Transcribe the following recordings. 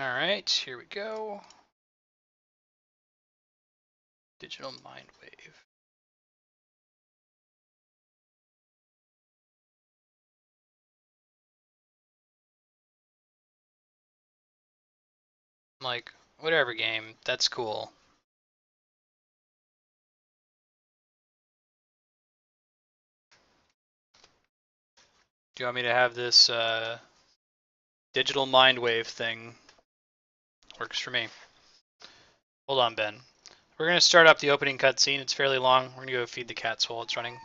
Alright, here we go. Digital mind wave. I'm like, whatever game, that's cool. Do you want me to have this digital mind wave thing? Works for me. Hold on, Ben. We're going to start up the opening cutscene. It's fairly long. We're going to go feed the cats while it's running.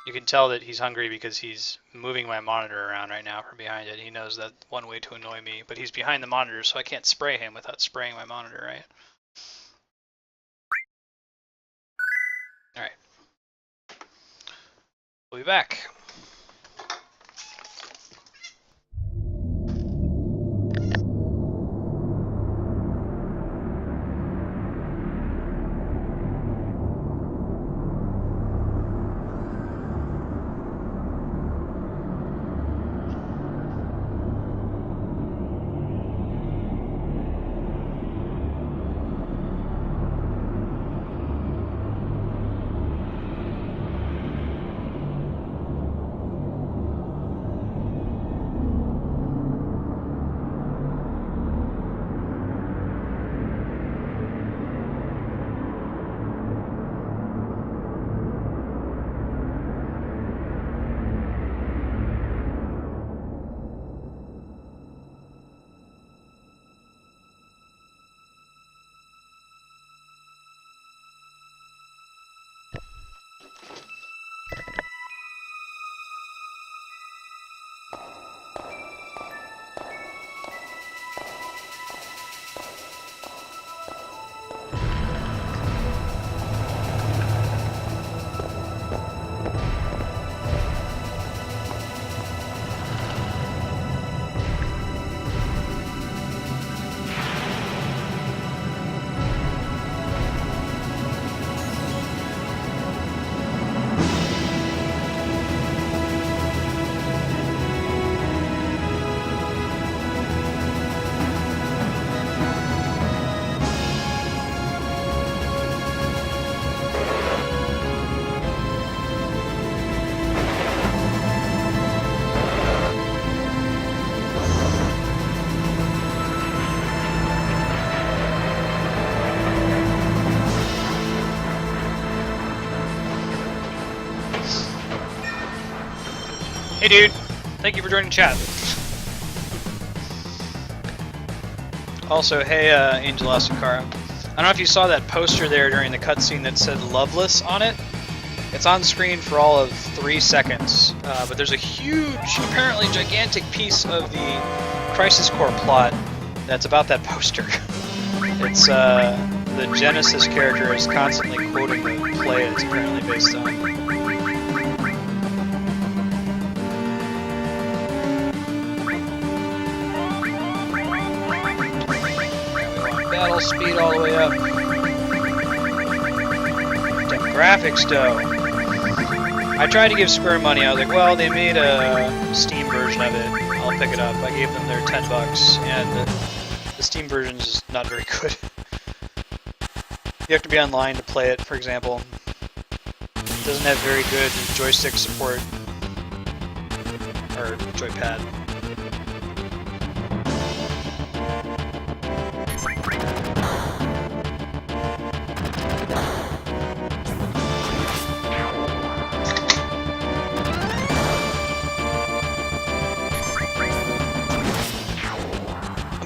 You can tell that he's hungry because he's moving my monitor around right now from behind it. He knows that one way to annoy me, but he's behind the monitor, so I can't spray him without spraying my monitor, right? Alright. We'll be back. Hey dude, thank you for joining chat. Also, hey Angel Asukara. I don't know if you saw that poster there during the cutscene that said Loveless on it. It's on screen for all of 3 seconds, but there's a huge, apparently gigantic piece of the Crisis Core plot that's about that poster. It's the Genesis character is constantly quoting the play it's apparently based on. Battle speed all the way up. Demographics though. I tried to give Square money. I was like, well, they made a Steam version of it. I'll pick it up. I gave them their $10, and the Steam version is not very good. You have to be online to play it, for example. It doesn't have very good joystick support or joypad.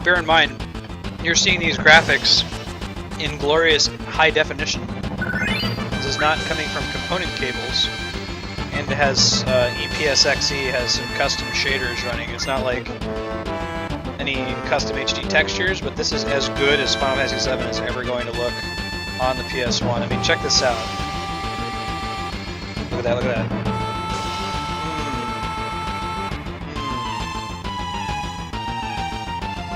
Bear in mind, you're seeing these graphics in glorious high definition. This is not coming from component cables, and it has EPSXE has some custom shaders running. It's not like any custom HD textures, but this is as good as Final Fantasy VII is ever going to look on the PS1. I mean, check this out. Look at that, look at that.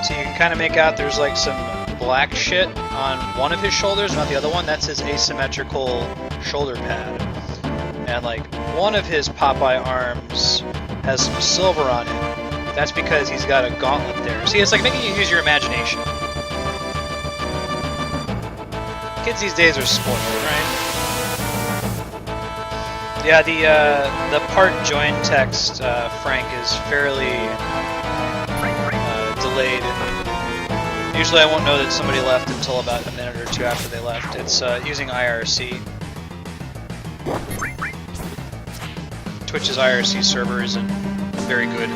So you can kind of make out there's like some black shit on one of his shoulders, not the other one. That's his asymmetrical shoulder pad. And like one of his Popeye arms has some silver on it. That's because he's got a gauntlet there. See, it's like making you use your imagination. Kids these days are spoiled, right? Yeah, the part join text, Frank, is fairly delayed. Usually I won't know that somebody left until about a minute or two after they left. It's using IRC. Twitch's IRC server isn't very good.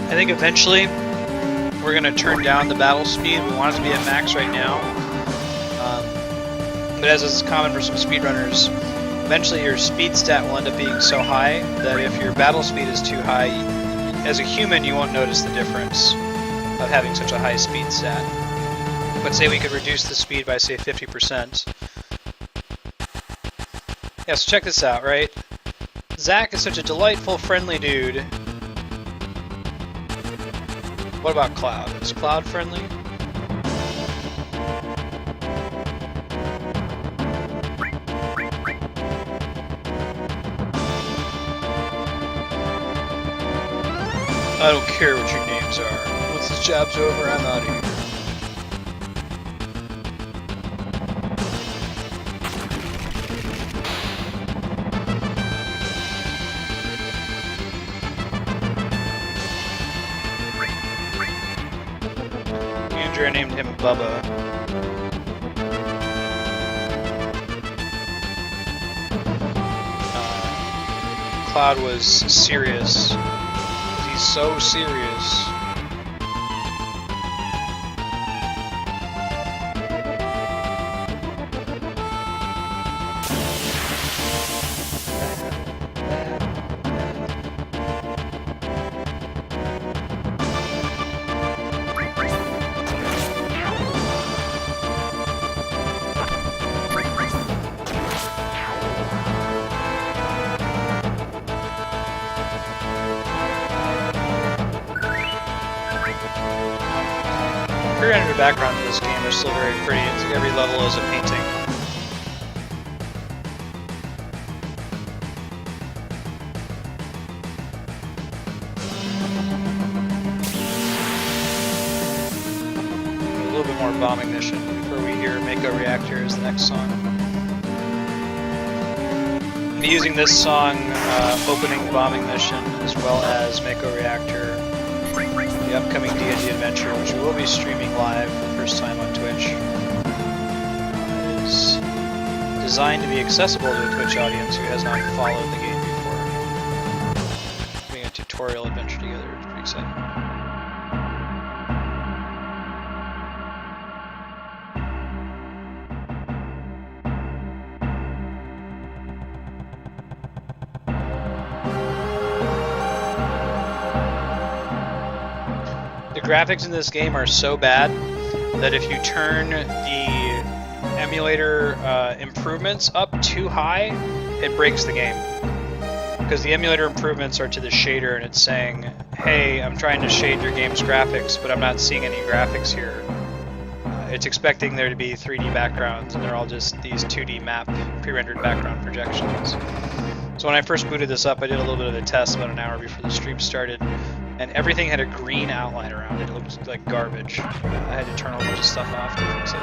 I think eventually we're going to turn down the battle speed. We want it to be at max right now. But as is common for some speedrunners, eventually your speed stat will end up being so high that if your battle speed is too high, as a human you won't notice the difference of having such a high speed stat. But say we could reduce the speed by, say, 50%. Yeah, so check this out, right? Zach is such a delightful, friendly dude. What about Cloud? Is Cloud friendly? I don't care what your names are. Once this job's over, I'm out of here. I named him Bubba. Cloud was serious. He's so serious. The background of this game are still very pretty. It's like every level is a painting. A little bit more bombing mission before we hear Mako Reactor is the next song. I'll be using this song opening bombing mission as well as Mako Reactor, the upcoming D&D adventure, which we will be streaming live for the first time on Twitch. It is designed to be accessible to a Twitch audience who has not followed the game before. Putting a tutorial adventure together, it's pretty exciting. The graphics in this game are so bad that if you turn the emulator improvements up too high, it breaks the game. Because the emulator improvements are to the shader and it's saying, hey, I'm trying to shade your game's graphics, but I'm not seeing any graphics here. It's expecting there to be 3D backgrounds and they're all just these 2D map pre-rendered background projections. So when I first booted this up, I did a little bit of a test about an hour before the stream started. And everything had a green outline around it. It looked like garbage. I had to turn a bunch of stuff off to fix it.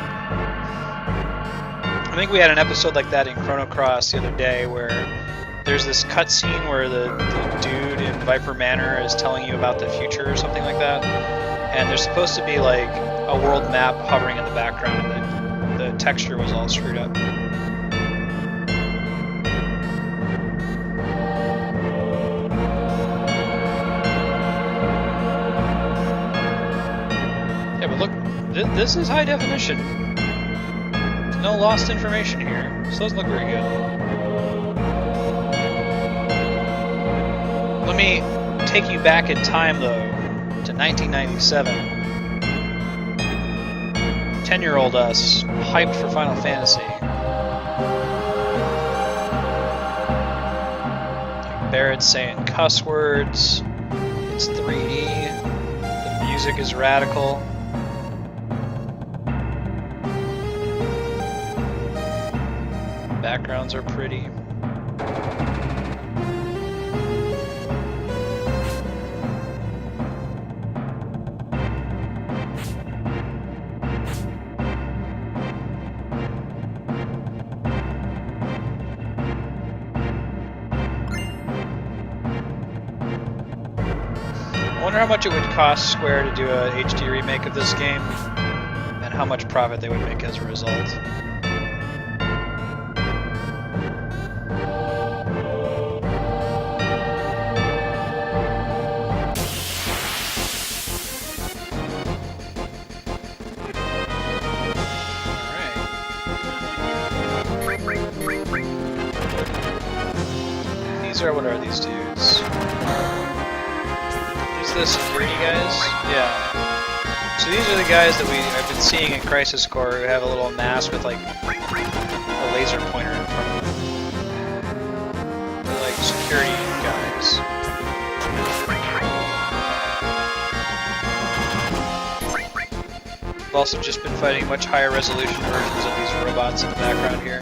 I think we had an episode like that in Chrono Cross the other day where there's this cutscene where the dude in Viper Manor is telling you about the future or something like that. And there's supposed to be like a world map hovering in the background and the texture was all screwed up. Yeah, but look, this is high definition. No lost information here. This doesn't look very good. Let me take you back in time, though, to 1997. 10-year-old us, hyped for Final Fantasy. Barret saying cuss words. It's 3D. The music is radical. Backgrounds are pretty. I wonder how much it would cost Square to do a HD remake of this game, and how much profit they would make as a result. What are these dudes? Is this security guys? Yeah. So these are the guys that I've been seeing in Crisis Core who have a little mask with like a laser pointer in front of them. They're like security guys. I've also just been fighting much higher resolution versions of these robots in the background here.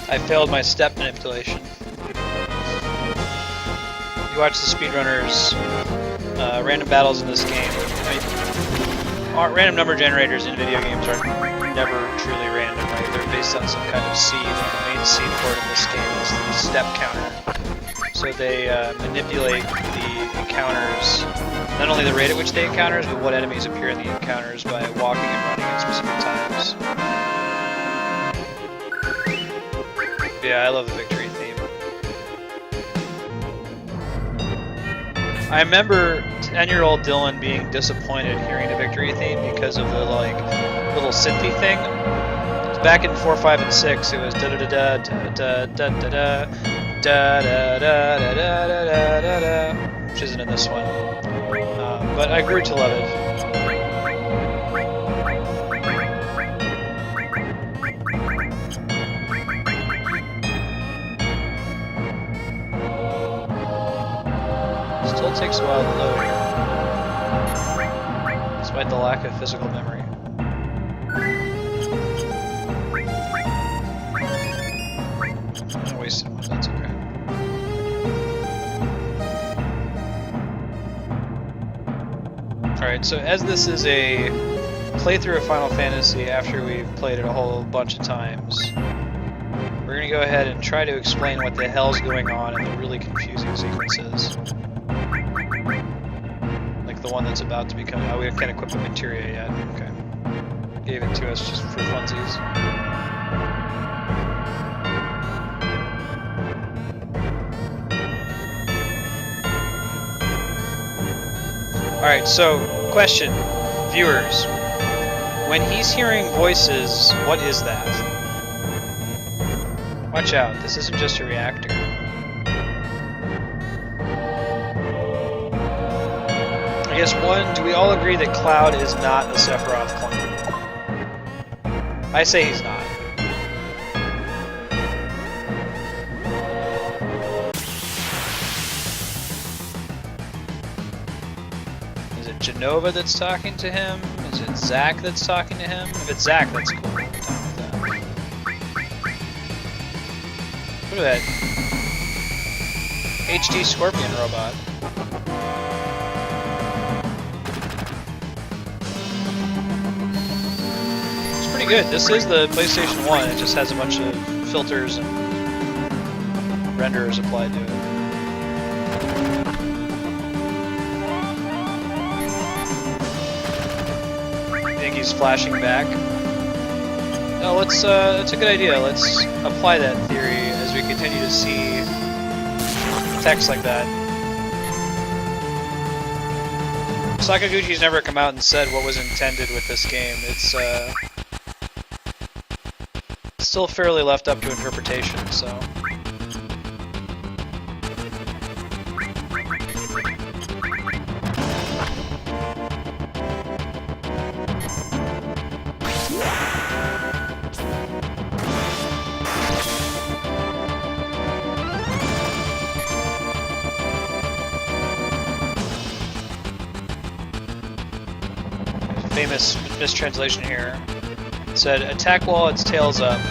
I failed my step manipulation. You watch the speedrunners, random battles in this game. I mean, random number generators in video games are never truly random, right? They're based on some kind of seed, and the main seed port in this game is the step counter. So they manipulate the encounters, not only the rate at which they encounters, but what enemies appear in the encounters by walking and running at specific times. Yeah, I love the victory theme. I remember 10-year-old Dylan being disappointed hearing the victory theme because of the like little synthy thing. Back in 4, 5, and 6, it was da da da da da da da da da da da da da da da, which isn't in this one. But I grew to love it. Still takes a while to load here, despite the lack of physical memory. I wasted one, that's okay. Alright, so as this is a playthrough of Final Fantasy after we've played it a whole bunch of times, we're going to go ahead and try to explain what the hell's going on in the really confusing sequences. Like the one that's about to become... Oh, we can't equip the materia yet. Okay. Gave it to us just for funsies. Alright, so, question. Viewers. When he's hearing voices, what is that? Watch out, this isn't just a reactor. I guess one, do we all agree that Cloud is not a Sephiroth clone? I say he's not. Is it Genova that's talking to him? Is it Zack that's talking to him? If it's Zack, that's cool. I'm down with that. Look at that HD Scorpion robot. It's pretty good. This is the PlayStation 1. It just has a bunch of filters and renderers applied to it. I think he's flashing back. No, let's. It's a good idea. Let's apply that theory as we continue to see text like that. Sakaguchi's never come out and said what was intended with this game. It's still fairly left up to interpretation, so. Famous mistranslation here. It said, attack while its tail's up.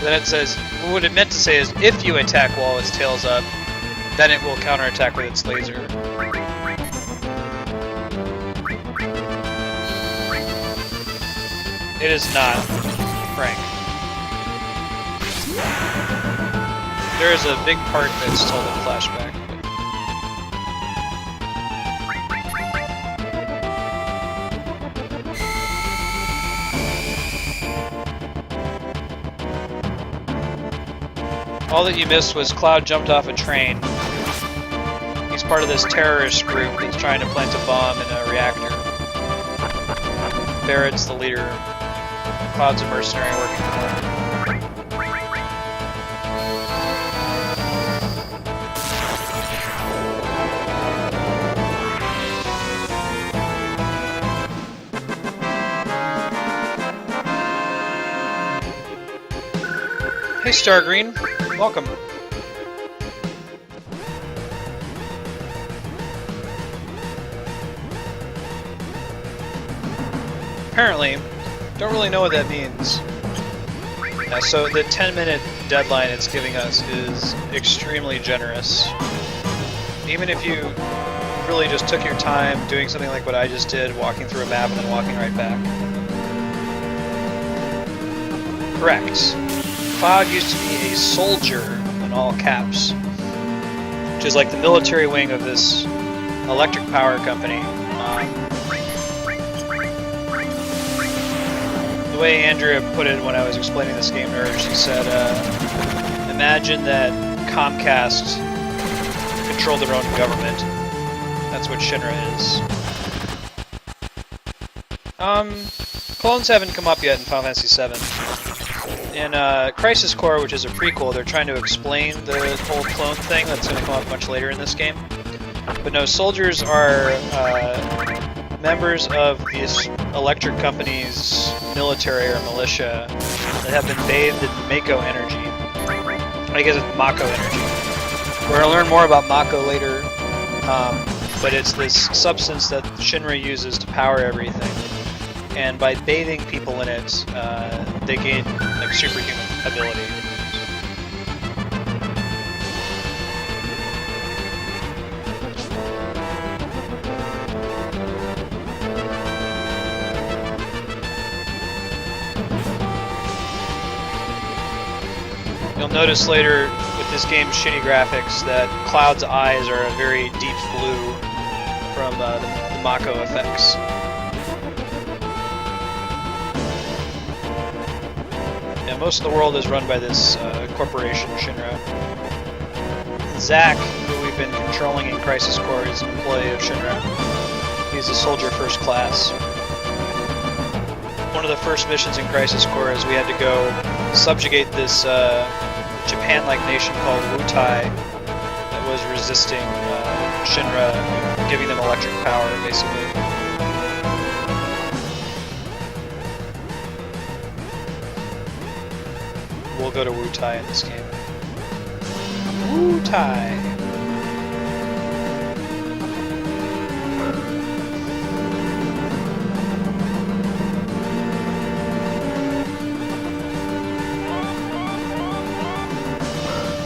Then it says, what it meant to say is, if you attack while its tail's up, then it will counterattack with its laser. It is not, Frank. There is a big part that's told in Flashback. All that you missed was Cloud jumped off a train. He's part of this terrorist group that's trying to plant a bomb in a reactor. Barret's the leader. Cloud's a mercenary working for him. Hey Stargreen, welcome. Apparently, don't really know what that means. Yeah, so the 10-minute deadline it's giving us is extremely generous. Even if you really just took your time doing something like what I just did, walking through a map and then walking right back. Correct. Cloud used to be a soldier, in all caps, which is like the military wing of this electric power company. The way Andrea put it when I was explaining this game to her, she said, imagine that Comcast controlled their own government. That's what Shinra is. Clones haven't come up yet in Final Fantasy VII. In Crisis Core, which is a prequel, they're trying to explain the whole clone thing that's going to come up much later in this game. But no, soldiers are members of this electric company's military or militia that have been bathed in Mako energy. I guess it's Mako energy. We're going to learn more about Mako later, but it's this substance that Shinra uses to power everything. And by bathing people in it, they gain like superhuman ability. You'll notice later with this game's shitty graphics that Cloud's eyes are a very deep blue from the Mako effects. Yeah, most of the world is run by this corporation, Shinra. Zack, who we've been controlling in Crisis Core, is an employee of Shinra. He's a soldier first class. One of the first missions in Crisis Core is we had to go subjugate this Japan-like nation called Wutai that was resisting Shinra, giving them electric power, basically. We'll go to Wutai in this game. Wutai!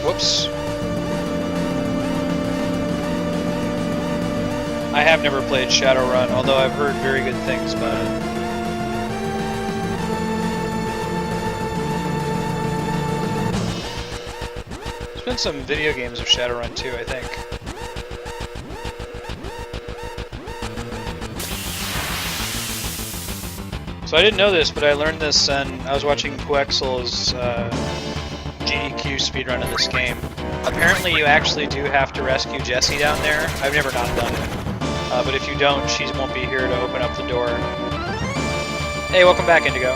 Whoops. I have never played Shadowrun, although I've heard very good things about it. There's been some video games of Shadowrun too, I think. So I didn't know this, but I learned this and I was watching Puexel's GDQ speedrun of this game. Apparently you actually do have to rescue Jessie down there. I've never not done it. But if you don't, she won't be here to open up the door. Hey, welcome back, Indigo.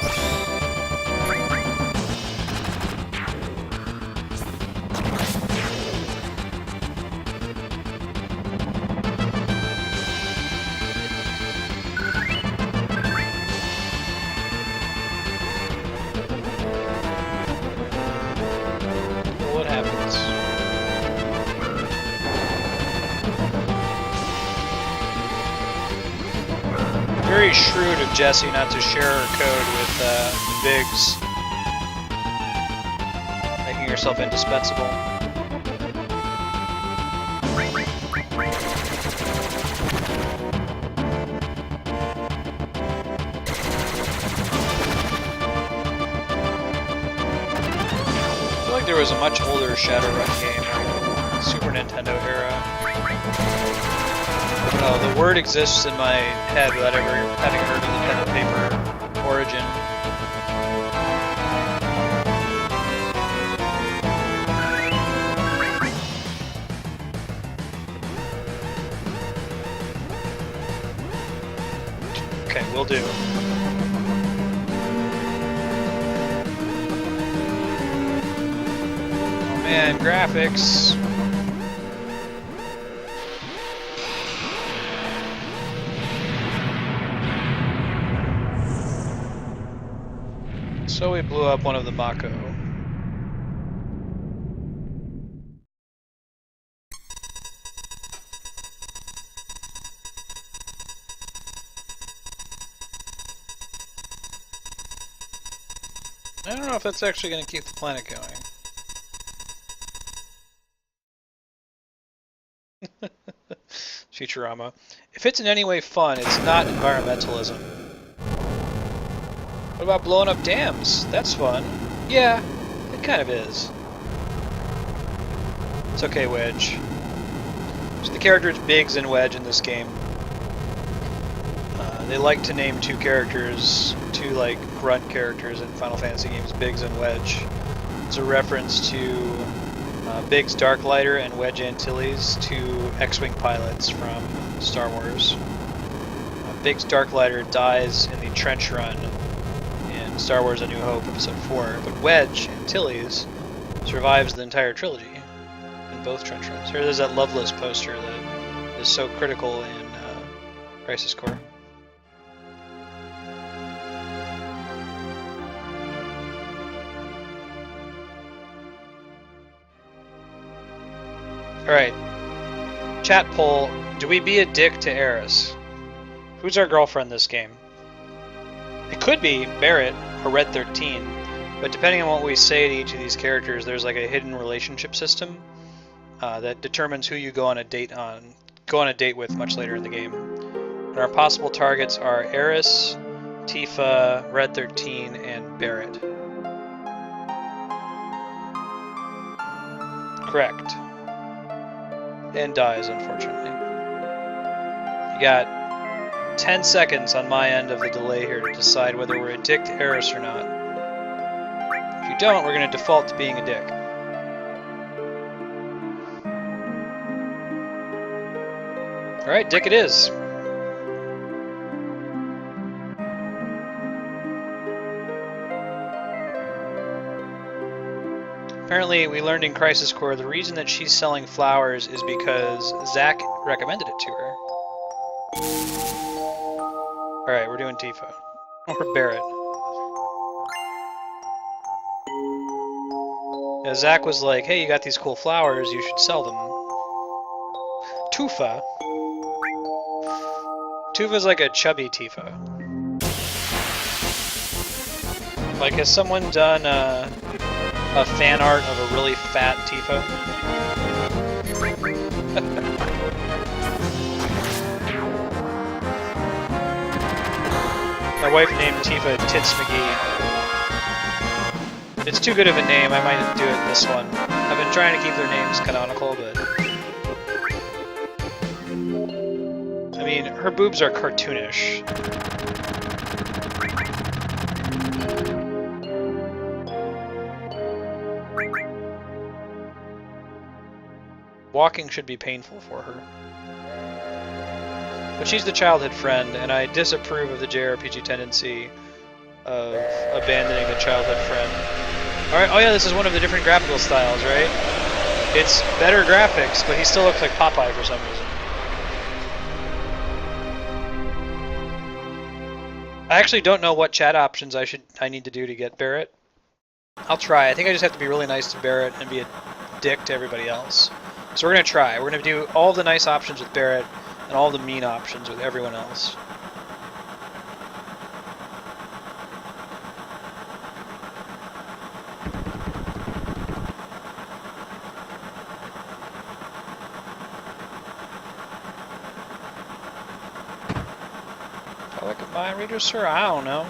Very shrewd of Jessie not to share her code with Biggs. making yourself indispensable. I feel like there was a much older Shadowrun game, like Super Nintendo era. I don't know, the word exists in my head without ever having heard of the pen and paper origin. Okay, will do. Oh man, graphics. So we blew up one of the Mako. I don't know if that's actually going to keep the planet going. Futurama. If it's in any way fun, it's not environmentalism. What about blowing up dams? That's fun. Yeah, it kind of is. It's okay, Wedge. So the characters Biggs and Wedge in this game. They like to name two characters, two like grunt characters in Final Fantasy games, Biggs and Wedge. It's a reference to Biggs Darklighter and Wedge Antilles, two X-Wing pilots from Star Wars. Biggs Darklighter dies in the trench run in Star Wars A New Hope, Episode 4, but Wedge Antilles survives the entire trilogy in both trench runs. Here, there's that Loveless poster that is so critical in Crisis Core. Alright, chat poll, do we be a dick to Aeris? Who's our girlfriend this game? It could be Barret or Red 13, but depending on what we say to each of these characters, there's like a hidden relationship system that determines who you go on a date with much later in the game. And our possible targets are Aeris, Tifa, Red 13, and Barret. Correct. And dies, unfortunately. You got 10 seconds on my end of the delay here to decide whether we're a dick to Aeris or not. If you don't, we're going to default to being a dick. Alright, dick it is. Apparently, we learned in Crisis Core the reason that she's selling flowers is because Zach recommended it to her. Alright, we're doing Tifa. Or Barret. Yeah, Zach was like, hey, you got these cool flowers, you should sell them. Tifa. Tifa's like a chubby Tifa. Like, has someone done a fan art of a really fat Tifa? My wife named Tifa Tits McGee. It's too good of a name, I might do it this one. I've been trying to keep their names canonical, but... I mean, her boobs are cartoonish. Walking should be painful for her. But she's the childhood friend, and I disapprove of the JRPG tendency of abandoning the childhood friend. Alright, oh yeah, this is one of the different graphical styles, right? It's better graphics, but he still looks like Popeye for some reason. I actually don't know what chat options I need to do to get Barret. I'll try. I think I just have to be really nice to Barret and be a dick to everybody else. So we're going to try. We're going to do all the nice options with Barret and all the mean options with everyone else. Mind reader, sir? I don't know.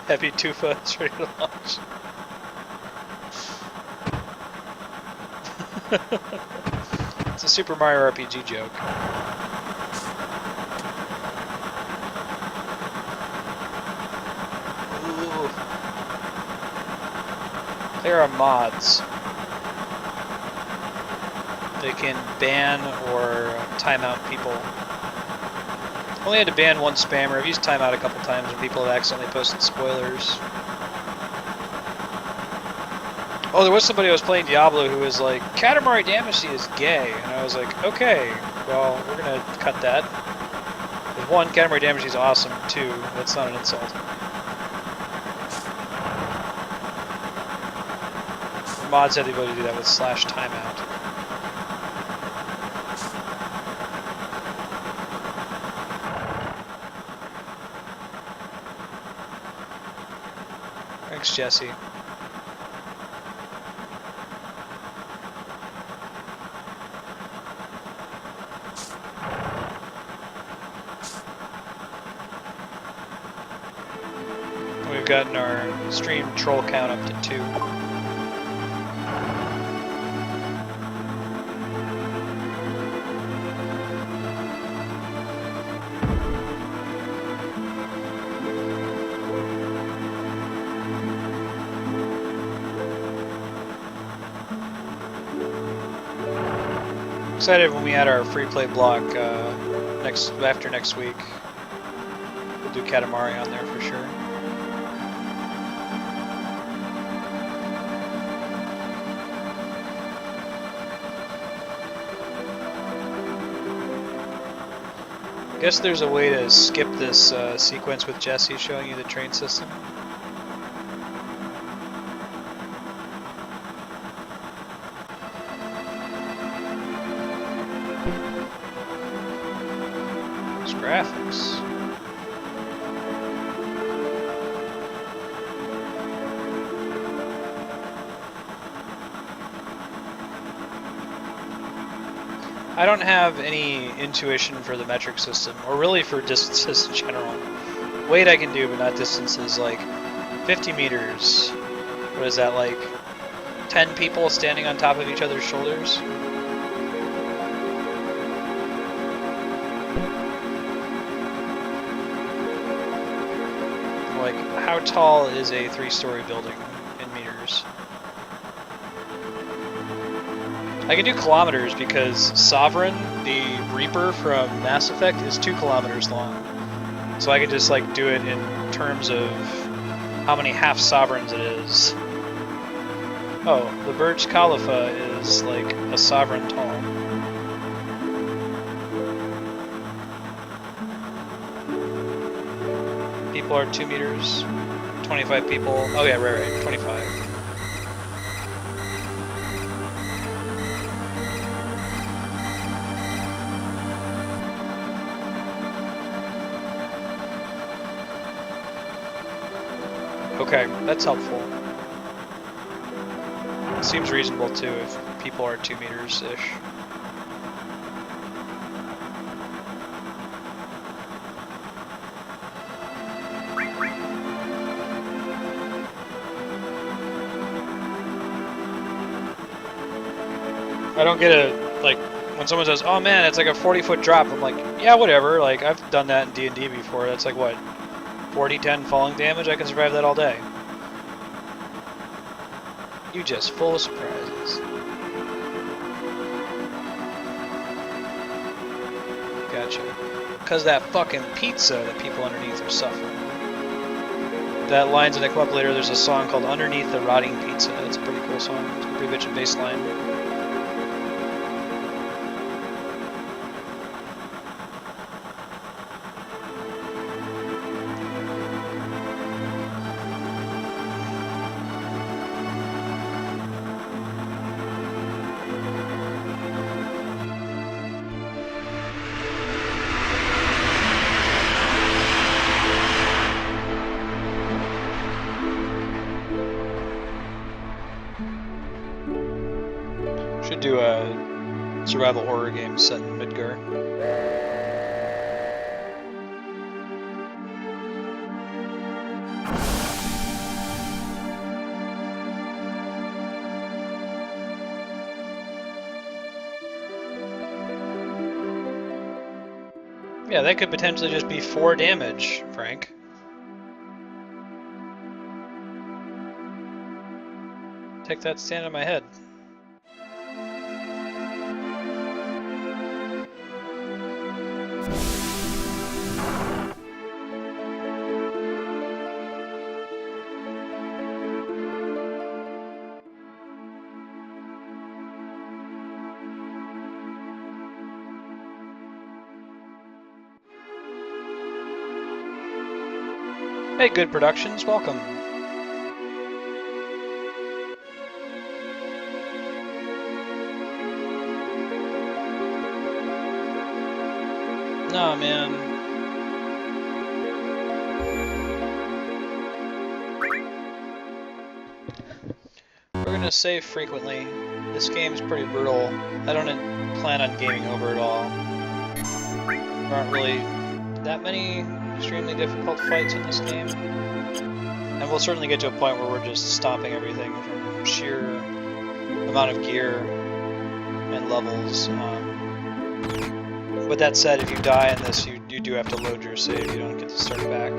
Heavy Tifa is ready to launch. It's a Super Mario RPG joke. Ooh. There are mods. They can ban or timeout people. Only had to ban one spammer. I've used timeout a couple times when people have accidentally posted spoilers. Oh, there was somebody who was playing Diablo who was like, Katamari Damacy is gay. And I was like, okay, well, we're going to cut that. Because one, Katamari Damacy is awesome. Two, that's not an insult. The mods had the ability to do that with /timeout. Thanks, Jesse. We've gotten our stream troll count up to 2. Excited when we add our free play block after next week. We'll do Katamari on there for sure. I guess there's a way to skip this sequence with Jesse showing you the train system. Graphics. I don't have any intuition for the metric system, or really for distances in general. Weight I can do, but not distances. Like 50 meters. What is that, like 10 people standing on top of each other's shoulders? Like, how tall is a 3-story building in meters? I can do kilometers because Sovereign, the Reaper from Mass Effect, is 2 kilometers long. So I can just like do it in terms of how many half sovereigns it is. Oh, the Burj Khalifa is like a sovereign tall. People are 2 meters, 25 people. Oh yeah, right, 25. Okay, that's helpful. It seems reasonable too if people are 2 meters-ish. I don't get a, like, when someone says, oh man, it's like a 40-foot drop, I'm like, yeah, whatever, like, I've done that in D&D before, that's like, what, 40-10 falling damage? I can survive that all day. You just full of surprises. Gotcha. Because that fucking pizza that people underneath are suffering. That line's gonna come up later, there's a song called Underneath the Rotting Pizza. It's a pretty cool song, it's a pretty bitchin' bass line. survival horror game set in Midgar. Yeah, that could potentially just be 4 damage, Frank. Take that stand on my head. Hey, Good Productions, welcome. Nah, man. We're gonna save frequently. This game's pretty brutal. I don't plan on gaming over at all. There aren't really that many extremely difficult fights in this game. And we'll certainly get to a point where we're just stomping everything from sheer amount of gear and levels. With that said, if you die in this, you do have to load your save. You don't get to start back.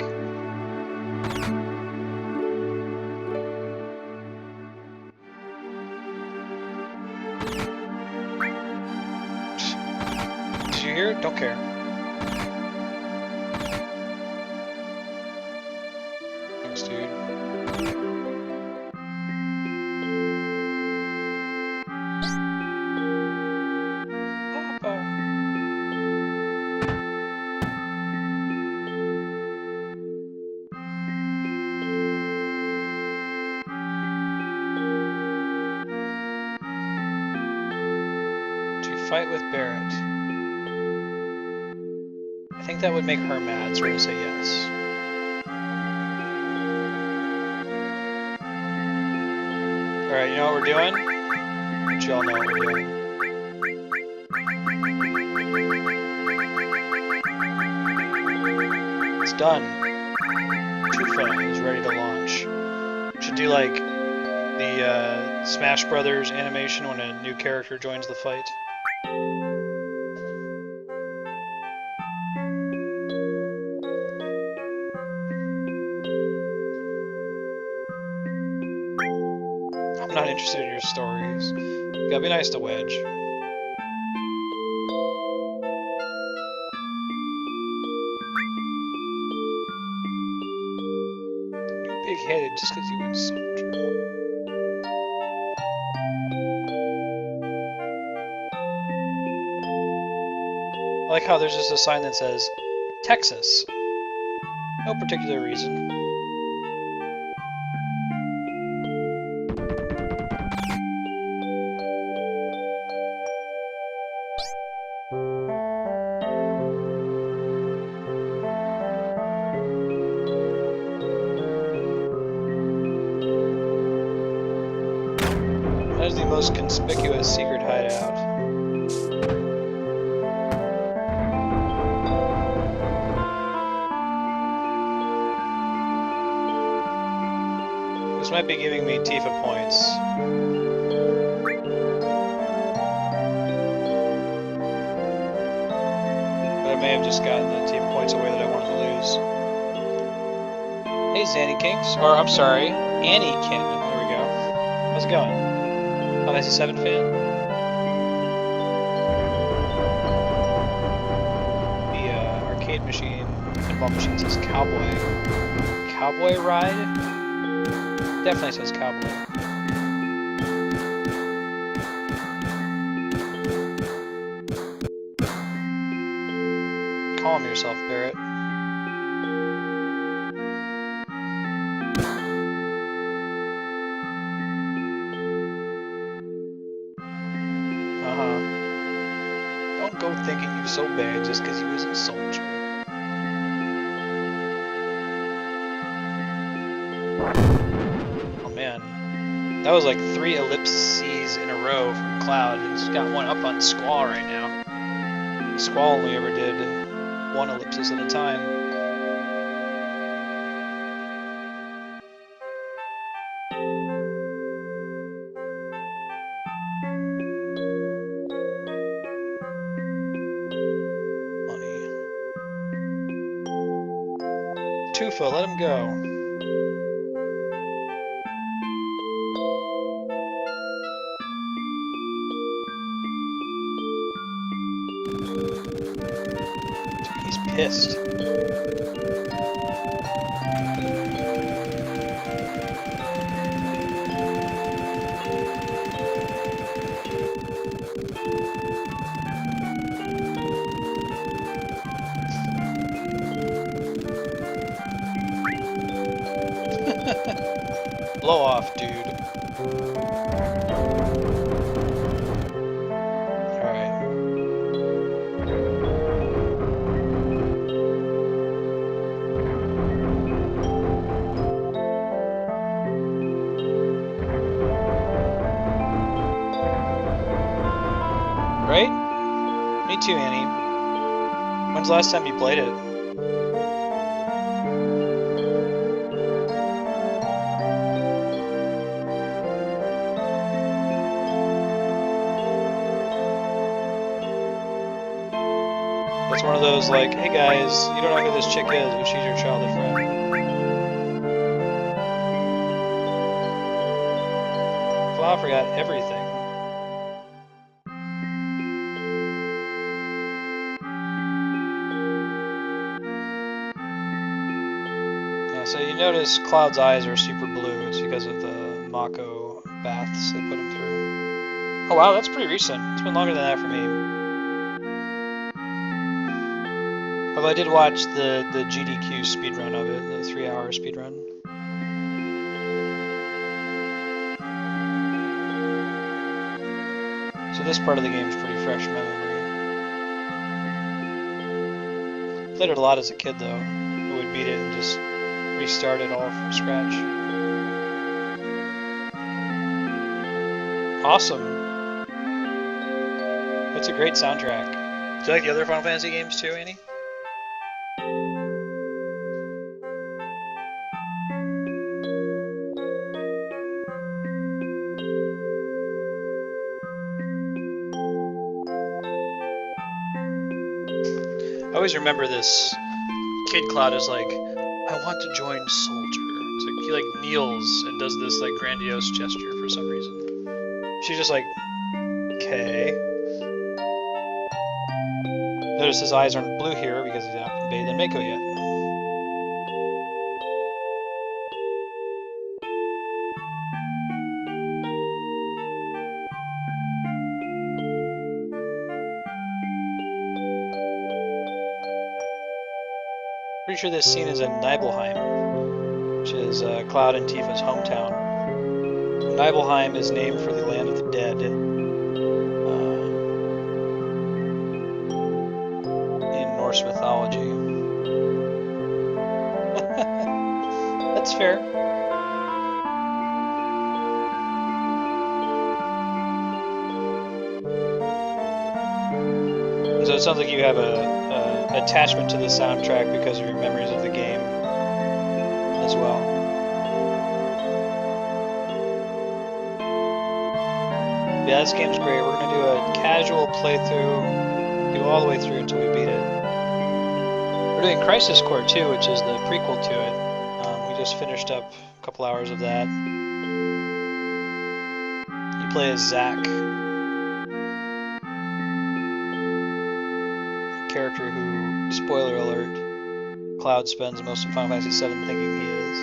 Did you hear it? Don't care. Thanks, dude. Fight with Barret. I think that would make her mad, so we're gonna say yes. Alright, you know what we're doing? But y'all know what we're doing. It's done. Tifa is ready to launch. We should do like the Smash Brothers animation when a new character joins the fight. I'm not interested in your stories. You gotta be nice to Wedge. You're big-headed just because you went soldier. I like how there's just a sign that says, Texas. No particular reason. That is the most conspicuous secret hideout. This might be giving me Tifa points. But I may have just gotten the Tifa points away that I wanted to lose. Hey Zanny Kinks, or I'm sorry, Annie Cannon, there we go. How's it going? Oh, that's a 7 fan? The arcade machine, pinball machine says cowboy. Cowboy ride? Definitely says cowboy. Calm yourself, Barret. Don't go thinking you're so bad just because you was a soldier. Oh man. That was like 3 ellipses in a row from Cloud. He's got one up on Squall right now. Squall only ever did 1 ellipsis at a time. Tifa, let him go. He's pissed. Blow off, dude. Alright. Right? Me too, Annie. When's the last time you played it? It's one of those like, hey guys, you don't know who this chick is, but she's your childhood friend. Wow, I forgot everything. Yeah, so you notice Cloud's eyes are super blue. It's because of the Mako baths they put him through. Oh wow, that's pretty recent. It's been longer than that for me. Although I did watch the GDQ speedrun of it, the 3-hour speedrun. So this part of the game is pretty fresh in my memory. Played it a lot as a kid though. I would beat it and just restart it all from scratch. Awesome. That's a great soundtrack. Do you like the other Final Fantasy games too, Annie? I always remember this Kid Cloud is like, I want to join Soldier. It's like he like kneels and does this like grandiose gesture for some reason. She's just like, okay. Notice his eyes aren't blue here because he's not bathed in Mako yet. Pretty sure this scene is in Nibelheim, which is Cloud and Tifa's hometown. Nibelheim is named for the land of the dead in Norse mythology. That's fair. So it sounds like you have a attachment to the soundtrack because of your memories of the game as well. Yeah, this game's great. We're going to do a casual playthrough, do all the way through until we beat it. We're doing Crisis Core 2, which is the prequel to it. We just finished up a couple hours of that. You play as Zack, a character who, spoiler alert, Cloud spends most of Final Fantasy VII thinking he is.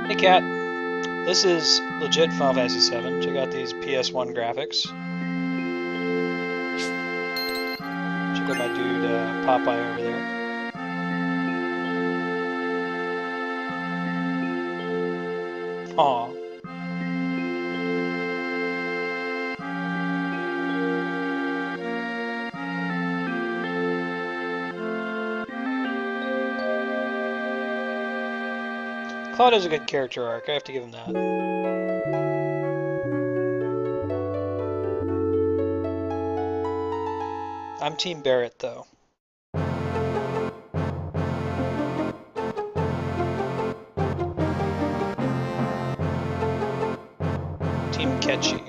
Hey Cat, this is legit Final Fantasy VII. Check out these PS1 graphics. Check out my dude Popeye over there. Aw. thought it was a good character arc. I have to give him that. I'm Team Barret, though. Team Ketchy.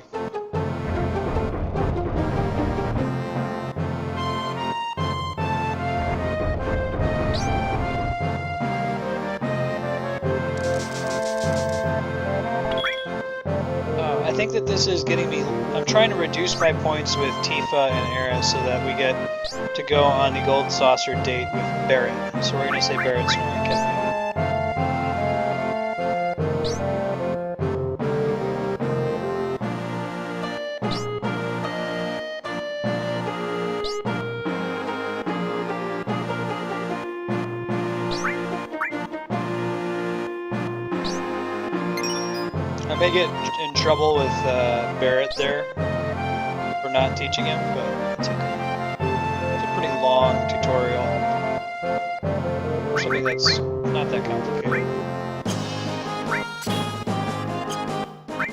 I think that this is getting me... I'm trying to reduce my points with Tifa and Aeris so that we get to go on the Gold Saucer date with Barret. So we're going to say Barret's snoring cat. I may get in trouble with Barret there for not teaching him, but it's okay. It's a pretty long tutorial for something that's not that complicated.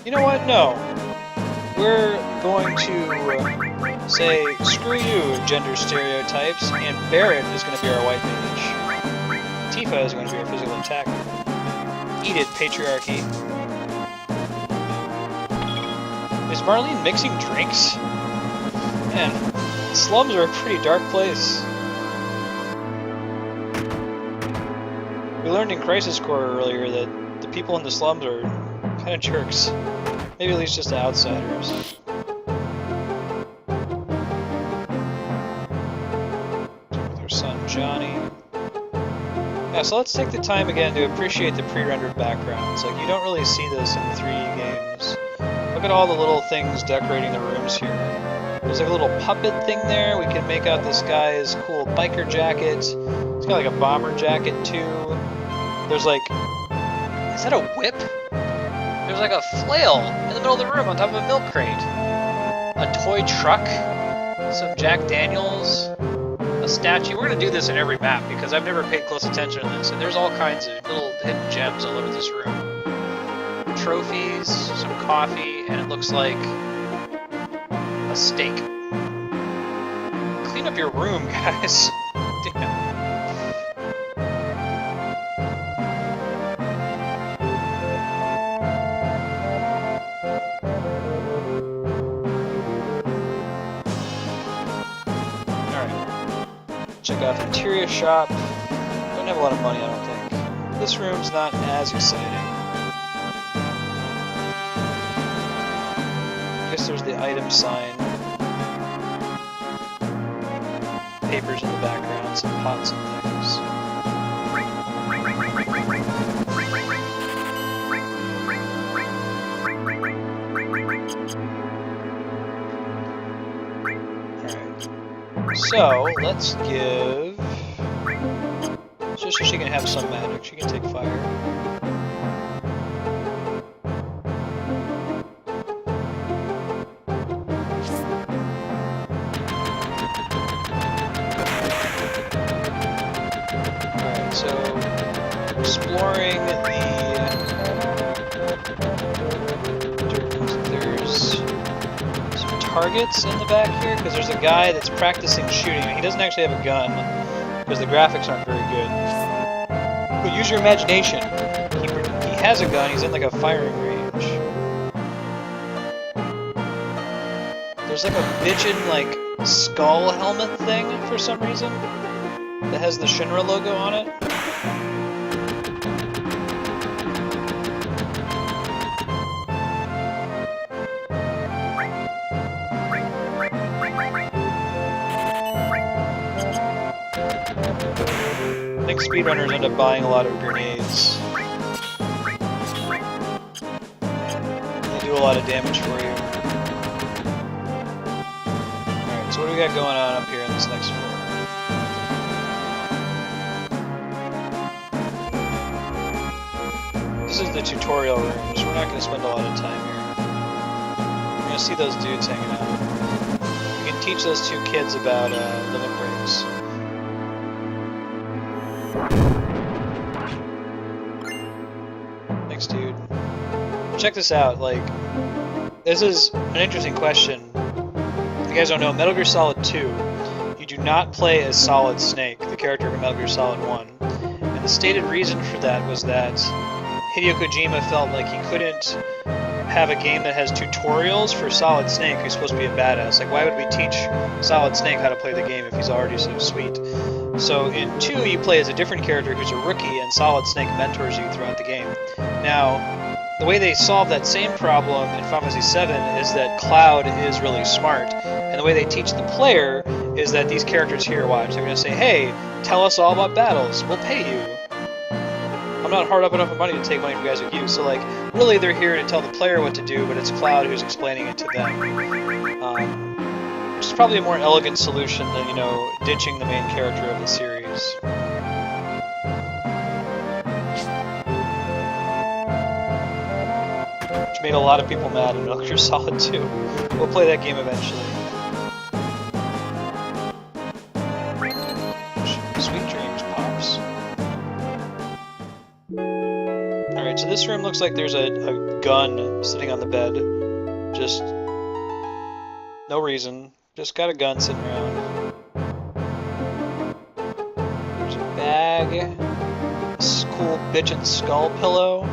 You know what? No. We're going to say, screw you, gender stereotypes, and Barret is going to be our white mage. Tifa is going to be our physical attacker. Eat it, patriarchy. Is Marlene mixing drinks? Man, slums are a pretty dark place. We learned in Crisis Core earlier that the people in the slums are kind of jerks. Maybe at least just outsiders. Their son Johnny. Yeah, so let's take the time again to appreciate the pre-rendered backgrounds. Like, you don't really see this in the 3D games. Look at all the little things decorating the rooms here. There's like a little puppet thing there. We can make out this guy's cool biker jacket. He's got like a bomber jacket too. There's like... Is that a whip? There's like a flail in the middle of the room on top of a milk crate. A toy truck. Some Jack Daniels. A statue. We're going to do this in every map because I've never paid close attention to this. And there's all kinds of little hidden gems all over this room. Trophies, some coffee, and it looks like a steak. Clean up your room, guys. Damn. Alright. Check out the interior shop. Don't have a lot of money, I don't think. This room's not as exciting. There's the item sign. Papers in the background, some pots and things. Alright. So, let's give... Just so she can have some magic. She can take fire. Exploring there's some targets in the back here, because there's a guy that's practicing shooting. He doesn't actually have a gun, because the graphics aren't very good. But use your imagination. He has a gun, he's in like a firing range. There's like a bitchin' like skull helmet thing for some reason that has the Shinra logo on it. I think speedrunners end up buying a lot of grenades. They do a lot of damage for you. Alright, so what do we got going on up here in this next floor? This is the tutorial room, so we're not going to spend a lot of time here. We're going to see those dudes hanging out. We can teach those two kids about limit breaks. check this out. Like, this is an interesting question. If you guys don't know, Metal Gear Solid 2, you do not play as Solid Snake, the character from Metal Gear Solid 1. And the stated reason for that was that Hideo Kojima felt like he couldn't have a game that has tutorials for Solid Snake, who's supposed to be a badass. Like, why would we teach Solid Snake how to play the game if he's already so sweet? So in 2, you play as a different character who's a rookie, and Solid Snake mentors you throughout the game. Now, the way they solve that same problem in Final Fantasy VII is that Cloud is really smart, and the way they teach the player is that these characters here, watch, they're going to say, hey, tell us all about battles, we'll pay you. I'm not hard up enough of money to take money from guys like you, so like, really they're here to tell the player what to do, but it's Cloud who's explaining it to them. Which is probably a more elegant solution than, you know, ditching the main character of the series. Which made a lot of people mad in Metal Gear Solid 2. We'll play that game eventually. Sweet dreams, Pops. Alright, so this room looks like there's a gun sitting on the bed. Just no reason. Just got a gun sitting around. There's a bag. This cool bitchin' skull pillow.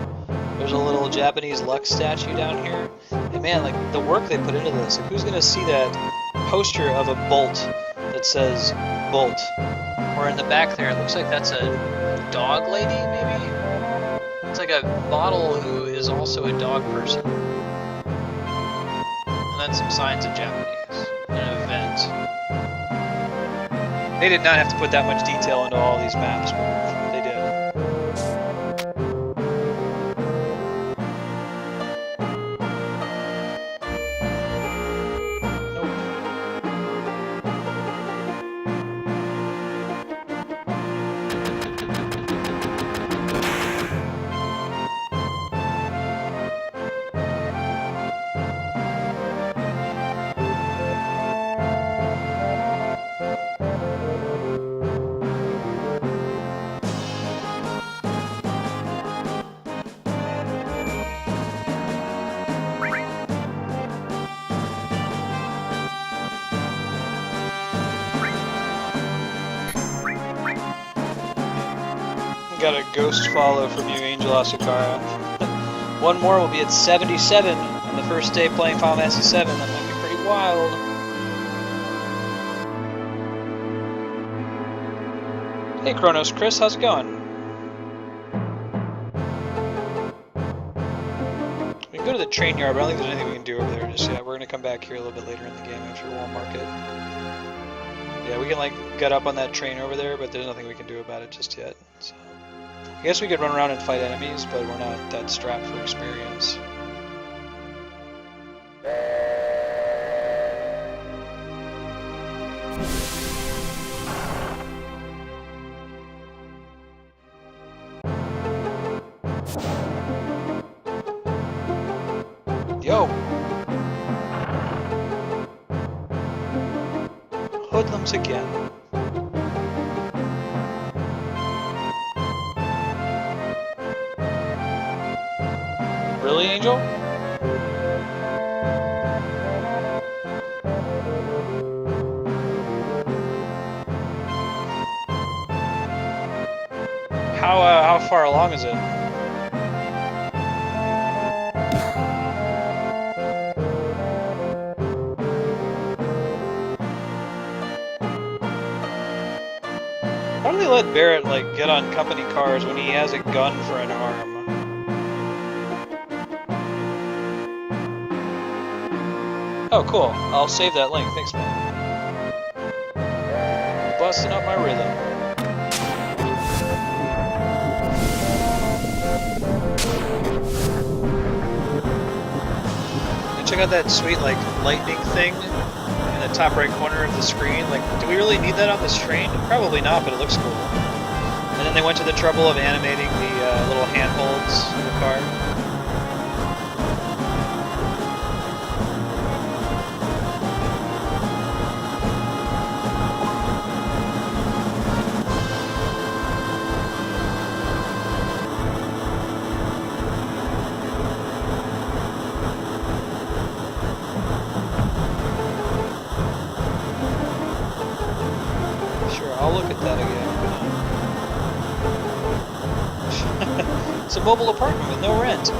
There's a little Japanese Lux statue down here. And man, like, the work they put into this, like, who's gonna see that poster of a bolt that says Bolt? Or in the back there, it looks like that's a dog lady, maybe? It's like a model who is also a dog person. And then some signs of Japanese. An event. They did not have to put that much detail into all these maps, but they did. Got a ghost follow from you, Angel Asukara. One more will be at 77 on the first day playing Final Fantasy VII. That might be pretty wild. Hey Kronos, Chris, how's it going? We can go to the train yard, but I don't think there's anything we can do over there just yet. We're gonna come back here a little bit later in the game after Wall Market. Yeah, we can like get up on that train over there, but there's nothing we can do about it just yet. So. I guess we could run around and fight enemies, but we're not that strapped for experience. Yo! Hoodlums again. Really, Angel? How far along is it? Why do they let Barret like get on company cars when he has a gun for an arm? Oh, cool. I'll save that link. Thanks, man. Busting up my rhythm. And check out that sweet, like, lightning thing in the top right corner of the screen. Like, do we really need that on this train? Probably not, but it looks cool. And then they went to the trouble of animating the little handholds in the car. I'll look at that again. It's a mobile apartment with no rent.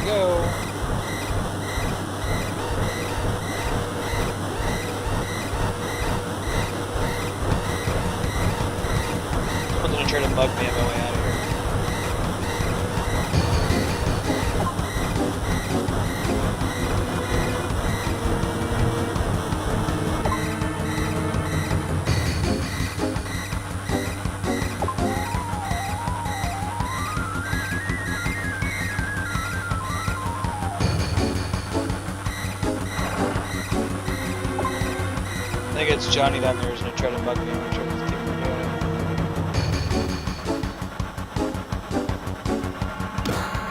Go. I'm gonna try to bug me on my way out of here. I think it's Johnny down there who's gonna try to bug me. I'm gonna try to keep him doing it.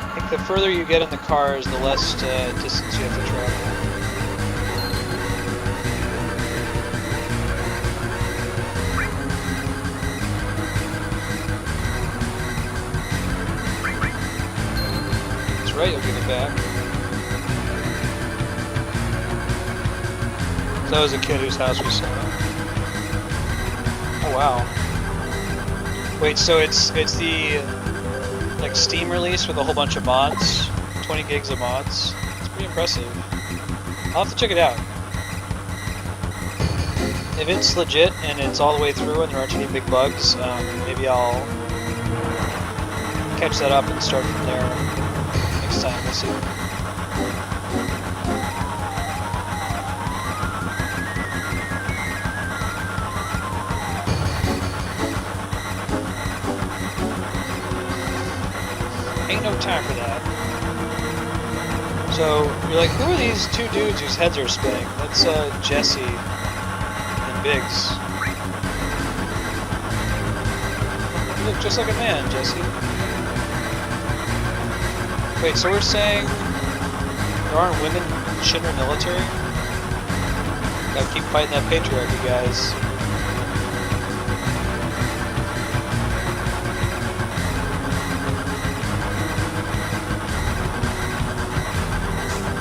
I think the further you get in the cars, the less distance you have to travel. That's right, you'll give it back. That was a kid whose house we saw. Oh wow. Wait, so it's the like Steam release with a whole bunch of mods? 20 gigs of mods? It's pretty impressive. I'll have to check it out. If it's legit and it's all the way through and there aren't any big bugs, maybe I'll catch that up and start from there next time. We'll see. Ain't no time for that. So, you're like, who are these two dudes whose heads are spinning? That's Jesse and Biggs. You look just like a man, Jesse. Wait, so we're saying there aren't women in the Shinra military? Gotta keep fighting that patriarchy, guys.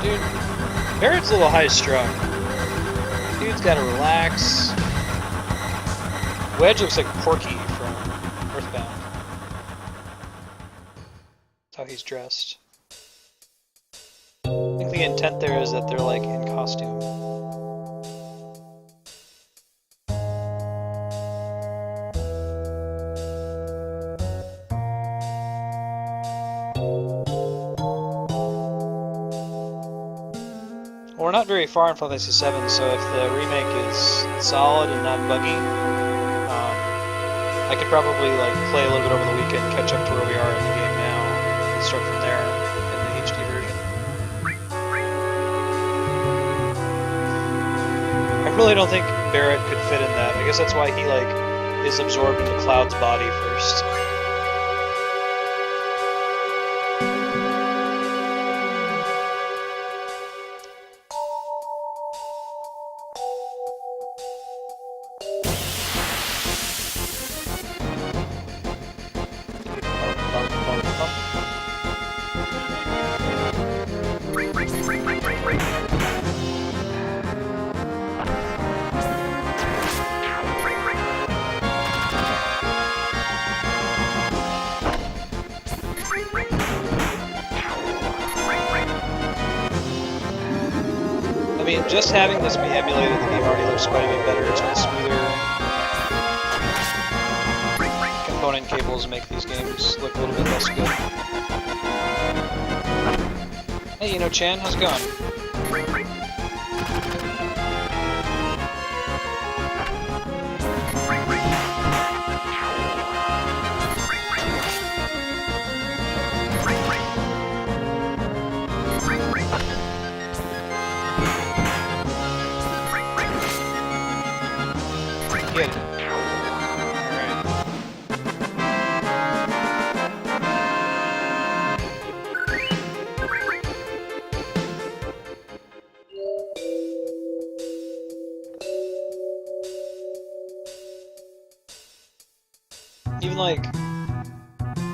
Dude, Barret's a little high-strung. Dude's gotta relax. Wedge looks like Porky from Earthbound. That's how he's dressed. I think the intent there is that they're like in costume. Well, we're not very far in Final Fantasy VII, so if the remake is solid and not buggy, I could probably like play a little bit over the weekend, catch up to where we are in the game now, and start from there in the HD version. I really don't think Barret could fit in that. I guess that's why he like is absorbed into Cloud's body first. I mean, just having this be emulated, the game already looks quite a bit better. It's got smoother component cables make these games look a little bit less good. Hey, Chan, how's it going? Get it. Alright. Even like,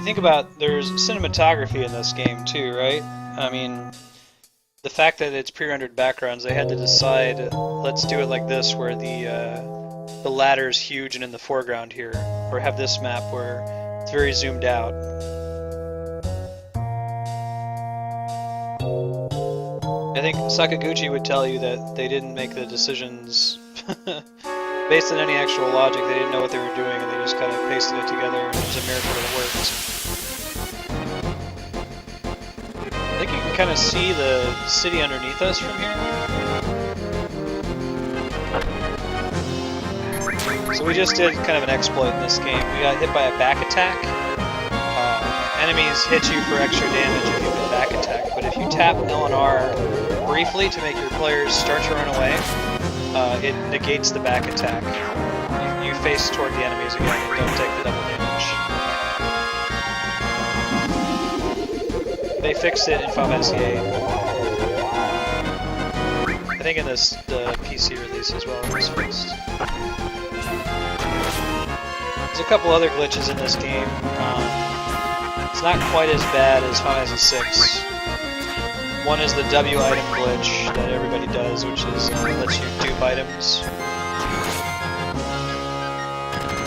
think about, there's cinematography in this game too, right? I mean, the fact that it's pre-rendered backgrounds, they had to decide, let's do it like this, where the ladder's huge and in the foreground here, or have this map where it's very zoomed out. I think Sakaguchi would tell you that they didn't make the decisions based on any actual logic. They didn't know what they were doing, and they just kind of pasted it together, and it was a miracle that it worked. I think you can kind of see the city underneath us from here. So we just did kind of an exploit in this game. We got hit by a back attack. Enemies hit you for extra damage if you get back attack, but if you tap L and R briefly to make your players start to run away, it negates the back attack. You face toward the enemies again and don't take the double damage. They fixed it in Final Fantasy VIII. I think in the PC release as well it was fixed. There's a couple other glitches in this game. It's not quite as bad as Final Fantasy VI. One is the W item glitch that everybody does, which is lets you dupe items.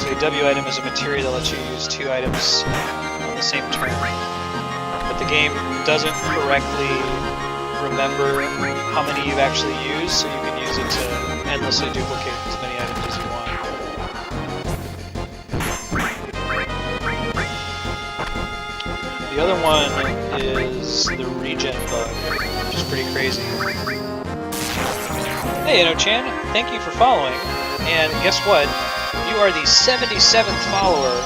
So a W item is a material that lets you use 2 items on the same turn. But the game doesn't correctly remember how many you've actually used, so you can use it to endlessly duplicate as many items as you want. The other one is the regen bug, which is pretty crazy. Hey, Eno-chan, thank you for following. And guess what? You are the 77th follower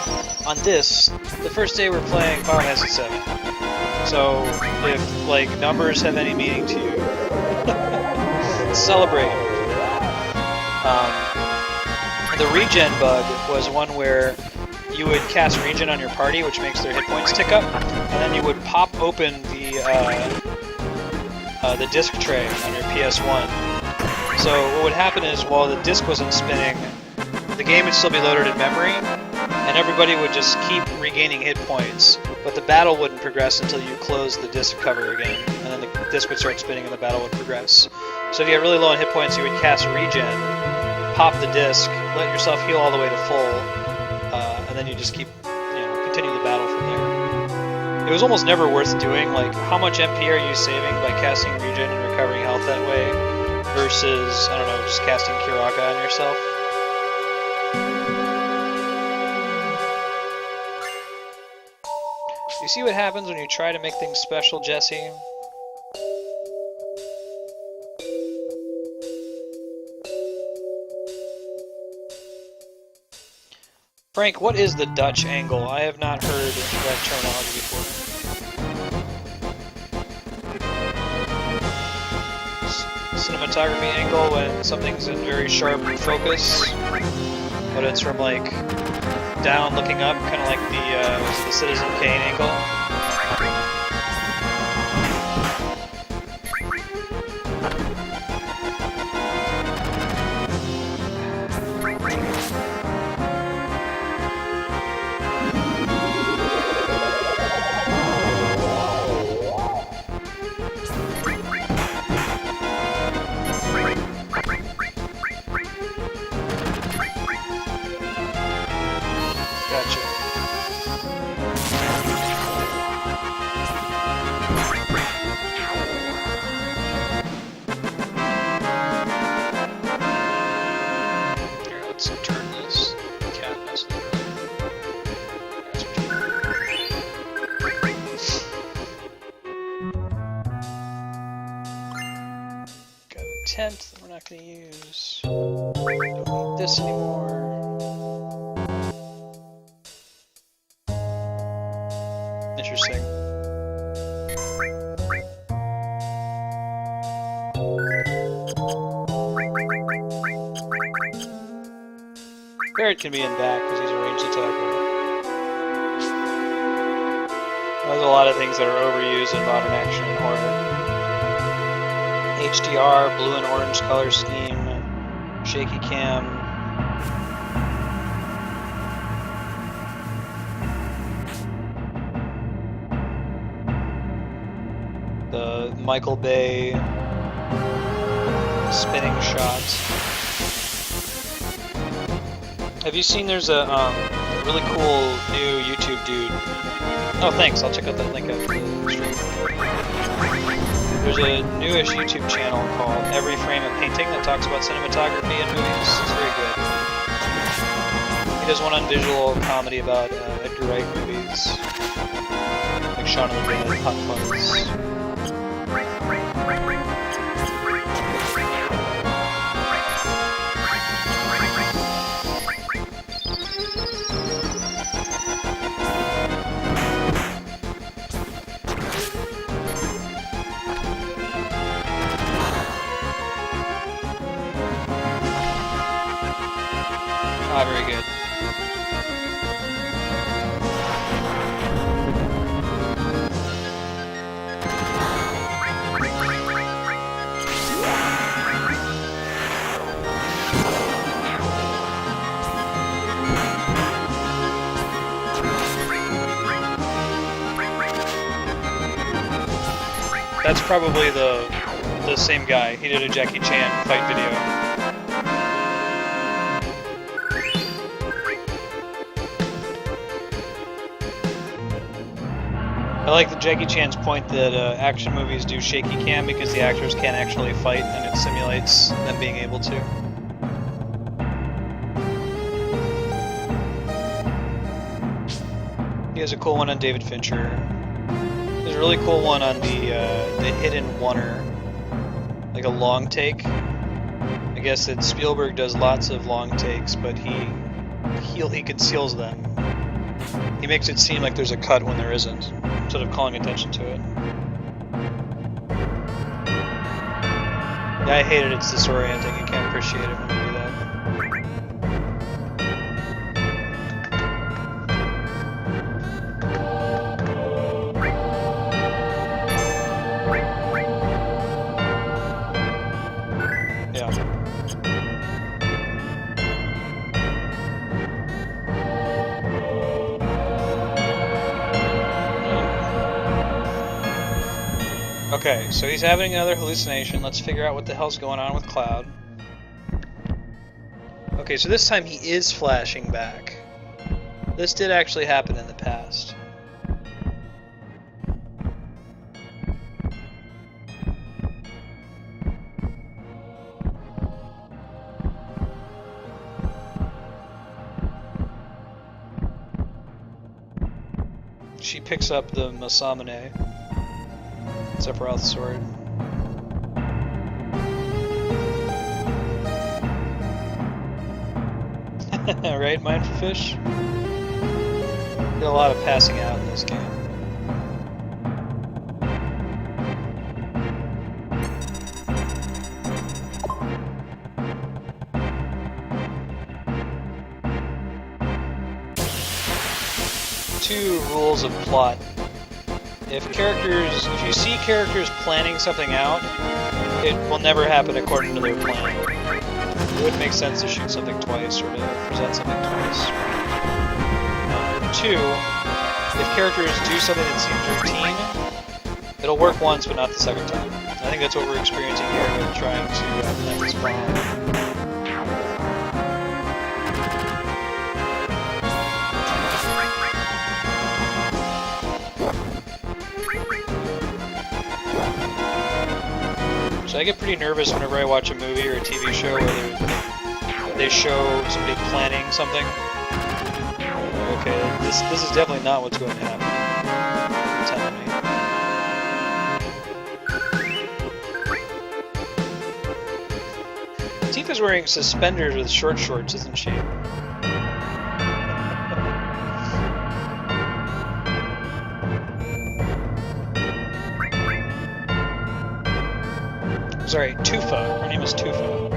on this, the first day we're playing Final Fantasy VII. So, if, like, numbers have any meaning to you, celebrate. The regen bug was one where you would cast regen on your party, which makes their hit points tick up, and then you would pop open the disc tray on your PS1. So what would happen is, while the disc wasn't spinning, the game would still be loaded in memory, and everybody would just keep regaining hit points, but the battle wouldn't progress until you closed the disc cover again, and then the disc would start spinning and the battle would progress. So if you had really low on hit points, you would cast regen, pop the disc, let yourself heal all the way to full, and then you just keep, continue the battle from there. It was almost never worth doing. Like, how much MP are you saving by casting regen and recovering health that way versus, I don't know, just casting Kiraga on yourself? You see what happens when you try to make things special, Jesse? Frank, what is the Dutch angle? I have not heard that terminology before. Cinematography angle when something's in very sharp focus, but it's from like down looking up, kind of like the Citizen Kane angle. Tent that we're not going to use. Don't need this anymore. Interesting. Barret can be in back because he's a ranged attacker. There's a lot of things that are overused in modern action and horror. HDR, blue and orange color scheme, shaky cam. The Michael Bay spinning shot. Have you seen there's a really cool new YouTube dude? Oh, thanks. I'll check out that link after the stream. There's a newish YouTube channel called Every Frame a Painting that talks about cinematography in movies. It's very good. He does one on visual comedy about Edgar Wright movies, like Shaun of the Dead, Hot Fuzz. Ah, very good. That's probably the same guy. He did a Jackie Chan fight video. I like the Jackie Chan's point that action movies do shaky cam because the actors can't actually fight and it simulates them being able to. He has a cool one on David Fincher. There's a really cool one on the hidden oneer, like a long take. I guess that Spielberg does lots of long takes, but he conceals them. He makes it seem like there's a cut when there isn't, instead of calling attention to it. Yeah, I hate it. It's disorienting. You can't appreciate it when you do that. Okay, so he's having another hallucination. Let's figure out what the hell's going on with Cloud. Okay, so this time he is flashing back. This did actually happen in the past. She picks up the Masamune. Sephiroth's sword. Right, Mind for Fish? Get a lot of passing out in this game. Two rules of plot. If you see characters planning something out, it will never happen according to their plan. It wouldn't make sense to shoot something twice or to present something twice. Two, if characters do something that seems routine, it'll work once but not the second time. I think that's what we're experiencing here with trying to plant this bomb. So I get pretty nervous whenever I watch a movie or a TV show where they show somebody planning something. Okay, this is definitely not what's going to happen. You're telling me. Tifa's wearing suspenders with short shorts, isn't she? Sorry, Tufa. Her name is Tufa.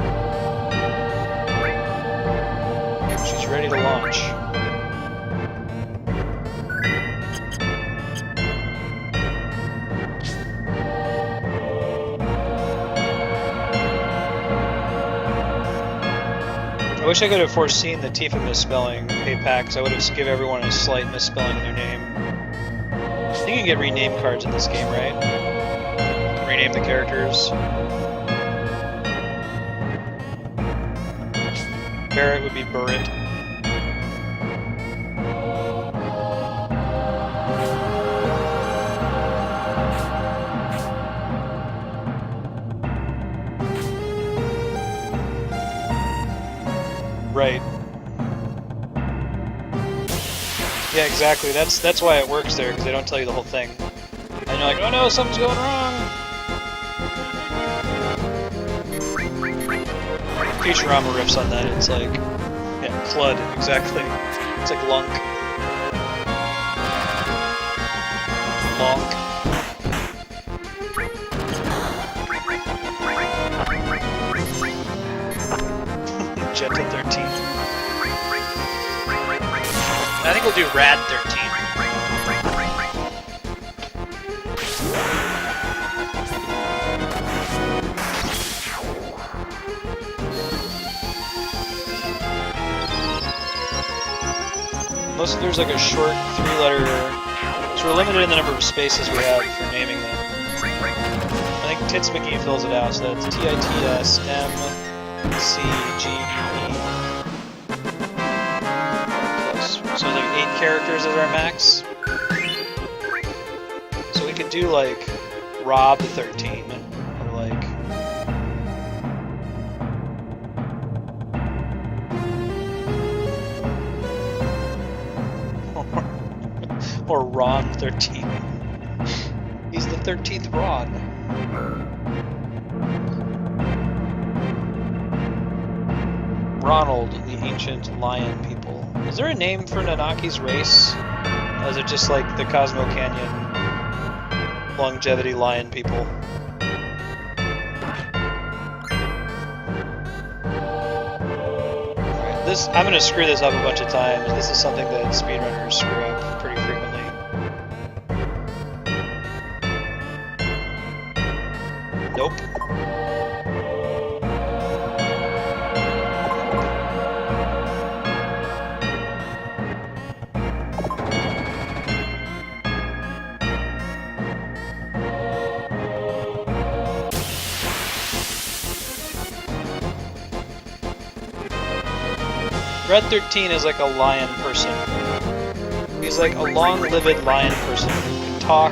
She's ready to launch. I wish I could have foreseen the Tifa misspelling PayPal, because I would have given everyone a slight misspelling in their name. I think you can get rename cards in this game, right? rename the characters. Barret would be Barret. Right. Yeah, exactly. That's why it works there, because they don't tell you the whole thing. And you're like, oh no, something's going wrong! Futurama riffs on that. It's like, yeah, Clud, exactly. It's like Lunk. Lonk. Jetta 13. I think we'll do Rad 13. Unless there's like a short 3-letter... So we're limited in the number of spaces we have for naming them. I think Tits McGee fills it out, so that's TITSMCGE. So like 8 characters as our max. So we could do like Rob 13, or like or Ron 13. He's the 13th Ron. Ronald, the ancient lion people. Is there a name for Nanaki's race? Or is it just like the Cosmo Canyon longevity lion people? Alright, this I'm gonna screw this up a bunch of times. This is something that speedrunners screw up pretty frequently. Nope. Red 13 is like a lion person. He's like a long-lived lion person who can talk.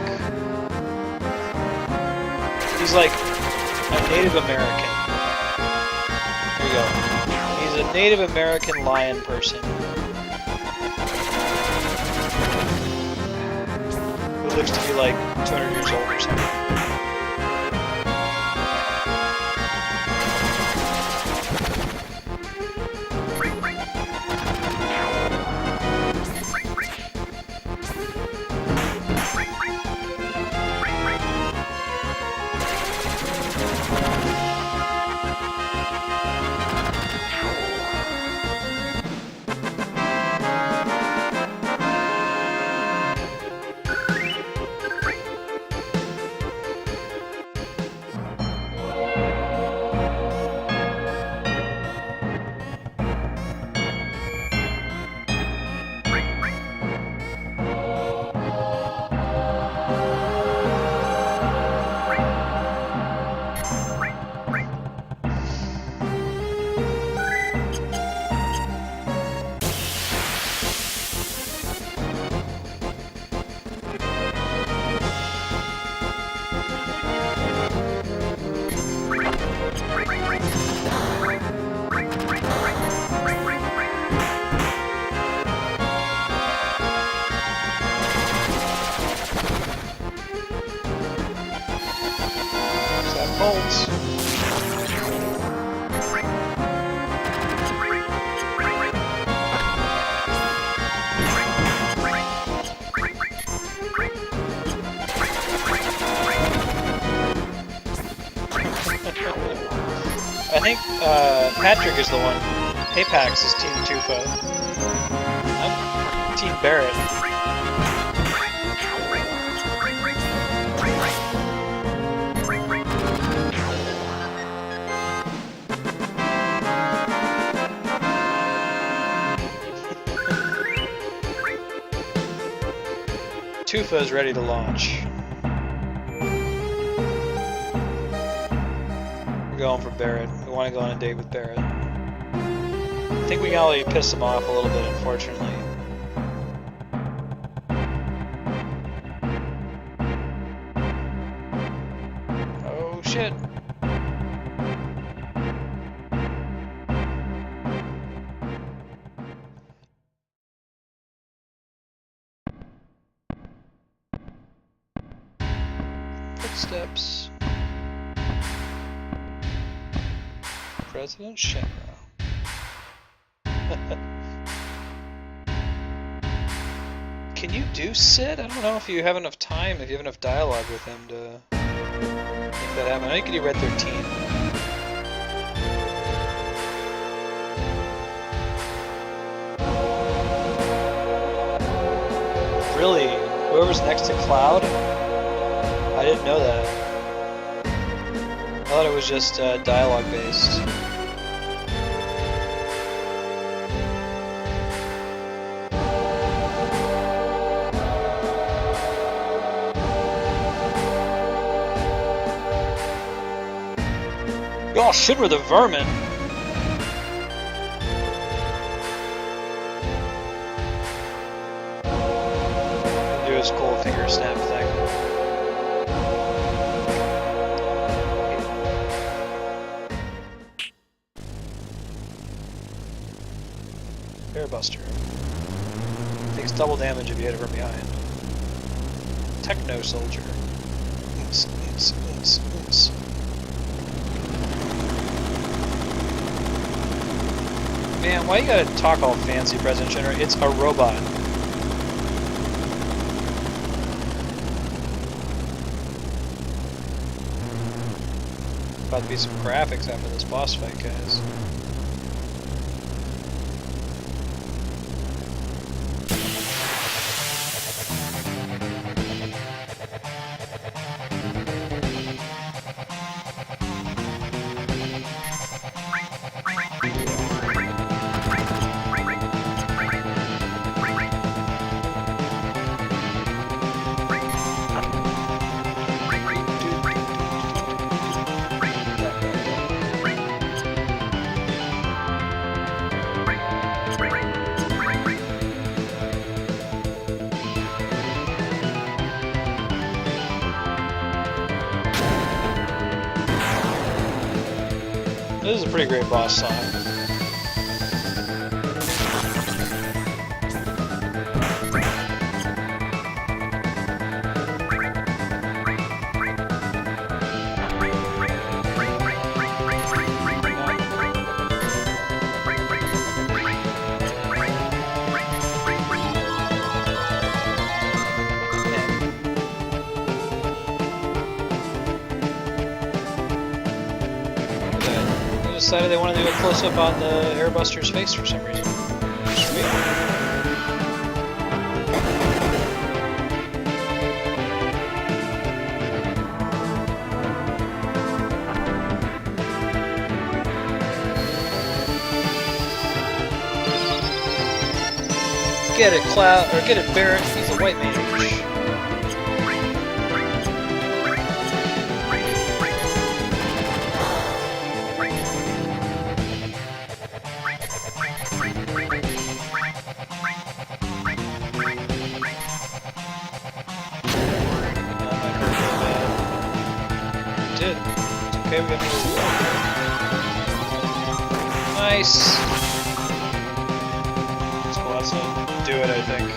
He's like a Native American. There you go. He's a Native American lion person who looks to be like 200 years old or something. I think Patrick is the one. Apex is Team Tifa. I'm Team Barret. Tifa is ready to launch. going for Barret. We want to go on a date with Barret. I think we can already piss him off a little bit, unfortunately. Oh shit. Footsteps. President Shinra. Can you do Sid? I don't know if you have enough time, if you have enough dialogue with him to make that happen. I know you can do Red 13. Really? Whoever's next to Cloud? I didn't know that. I thought it was just dialogue based. Oh, Shinra the Vermin! Do his cool finger snap thing. Airbuster. Takes double damage if you hit it from behind. Techno Soldier. Oops, oops, oops, oops. Man, why you gotta talk all fancy, President Shinra? It's a robot. About to be some graphics after this boss fight, guys. This is a pretty great boss song. Decided they wanted to do a close-up on the Airbuster's face for some reason. Sweet. Get it, Cloud, or get it, Barret. He's a white mage. Okay, we got nice. So let's do it, I think.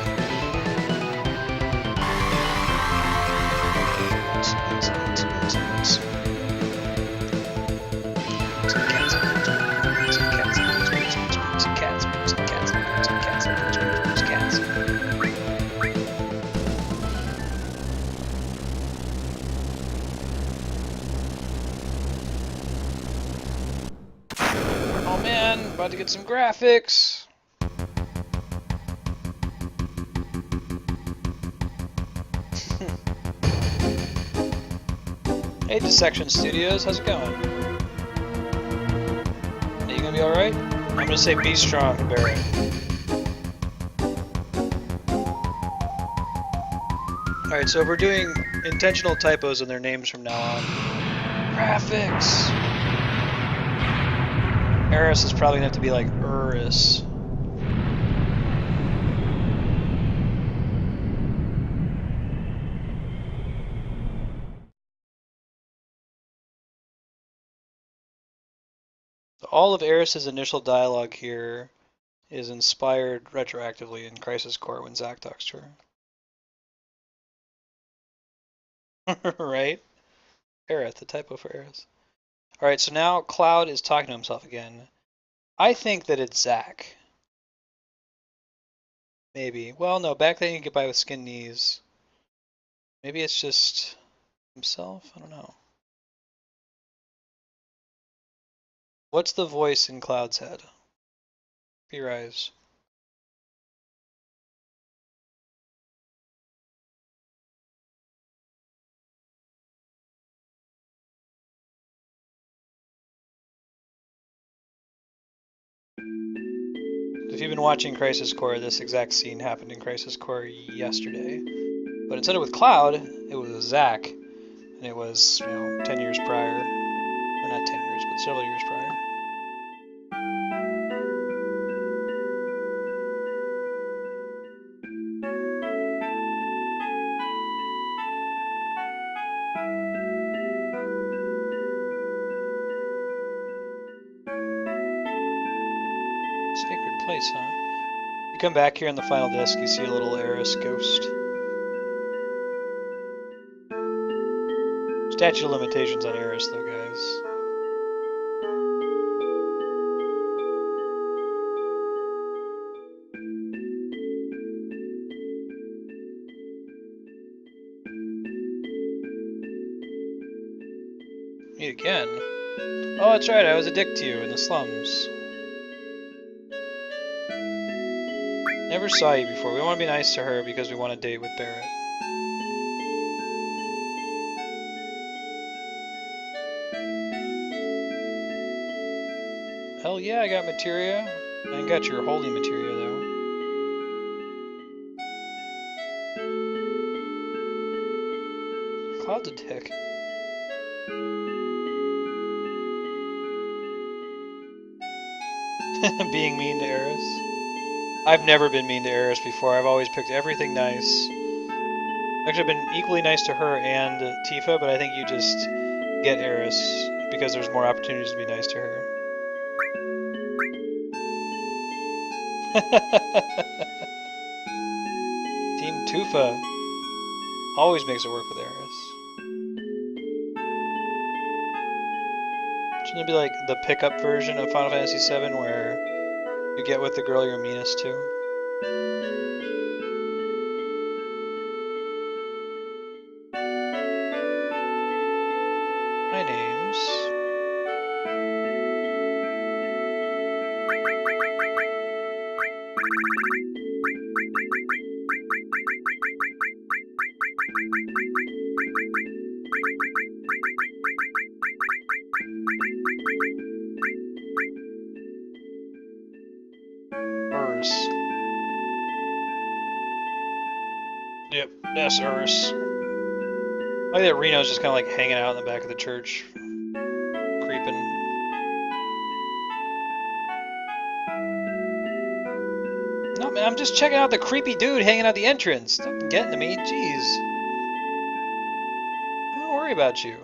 About to get some graphics. Hey, Dissection Studios, how's it going? Are you gonna be alright? I'm gonna say be strong, Barret. Alright, so we're doing intentional typos in their names from now on. Graphics! Aeris is probably going to have to be like Aeris. All of Aeris' initial dialogue here is inspired retroactively in Crisis Core when Zack talks to her. Right? Aerith, the typo for Aeris. Alright, so now Cloud is talking to himself again. I think that it's Zack. Maybe. Well, no, back then you could get by with skin knees. Maybe it's just himself? I don't know. What's the voice in Cloud's head? Theorize. If you've been watching Crisis Core, this exact scene happened in Crisis Core yesterday. But instead of with Cloud, it was Zack. And it was, 10 years prior. Or not 10 years, but several years prior. Sacred place, huh? You come back here in the final disc, you see a little Aeris ghost. Statute of limitations on Aeris, though, guys. Meet again? Oh, that's right, I was a dick to you in the slums. Never saw you before. We want to be nice to her because we want to date with Barret. Hell yeah, I got materia. I ain't got your holy materia, though. Cloud's a dick. Being mean to Aeris. I've never been mean to Aeris before. I've always picked everything nice. Actually, I've been equally nice to her and Tifa, but I think you just get Aeris because there's more opportunities to be nice to her. Team Tifa always makes it work with Aeris. Shouldn't it be like the pickup version of Final Fantasy VII where you get with the girl you're meanest to? My name's... Aeris. Yep, that's Aeris. I like that Reno's just kind of like hanging out in the back of the church. Creeping. No, man, I'm just checking out the creepy dude hanging out the entrance. Don't get into me, jeez. I don't worry about you.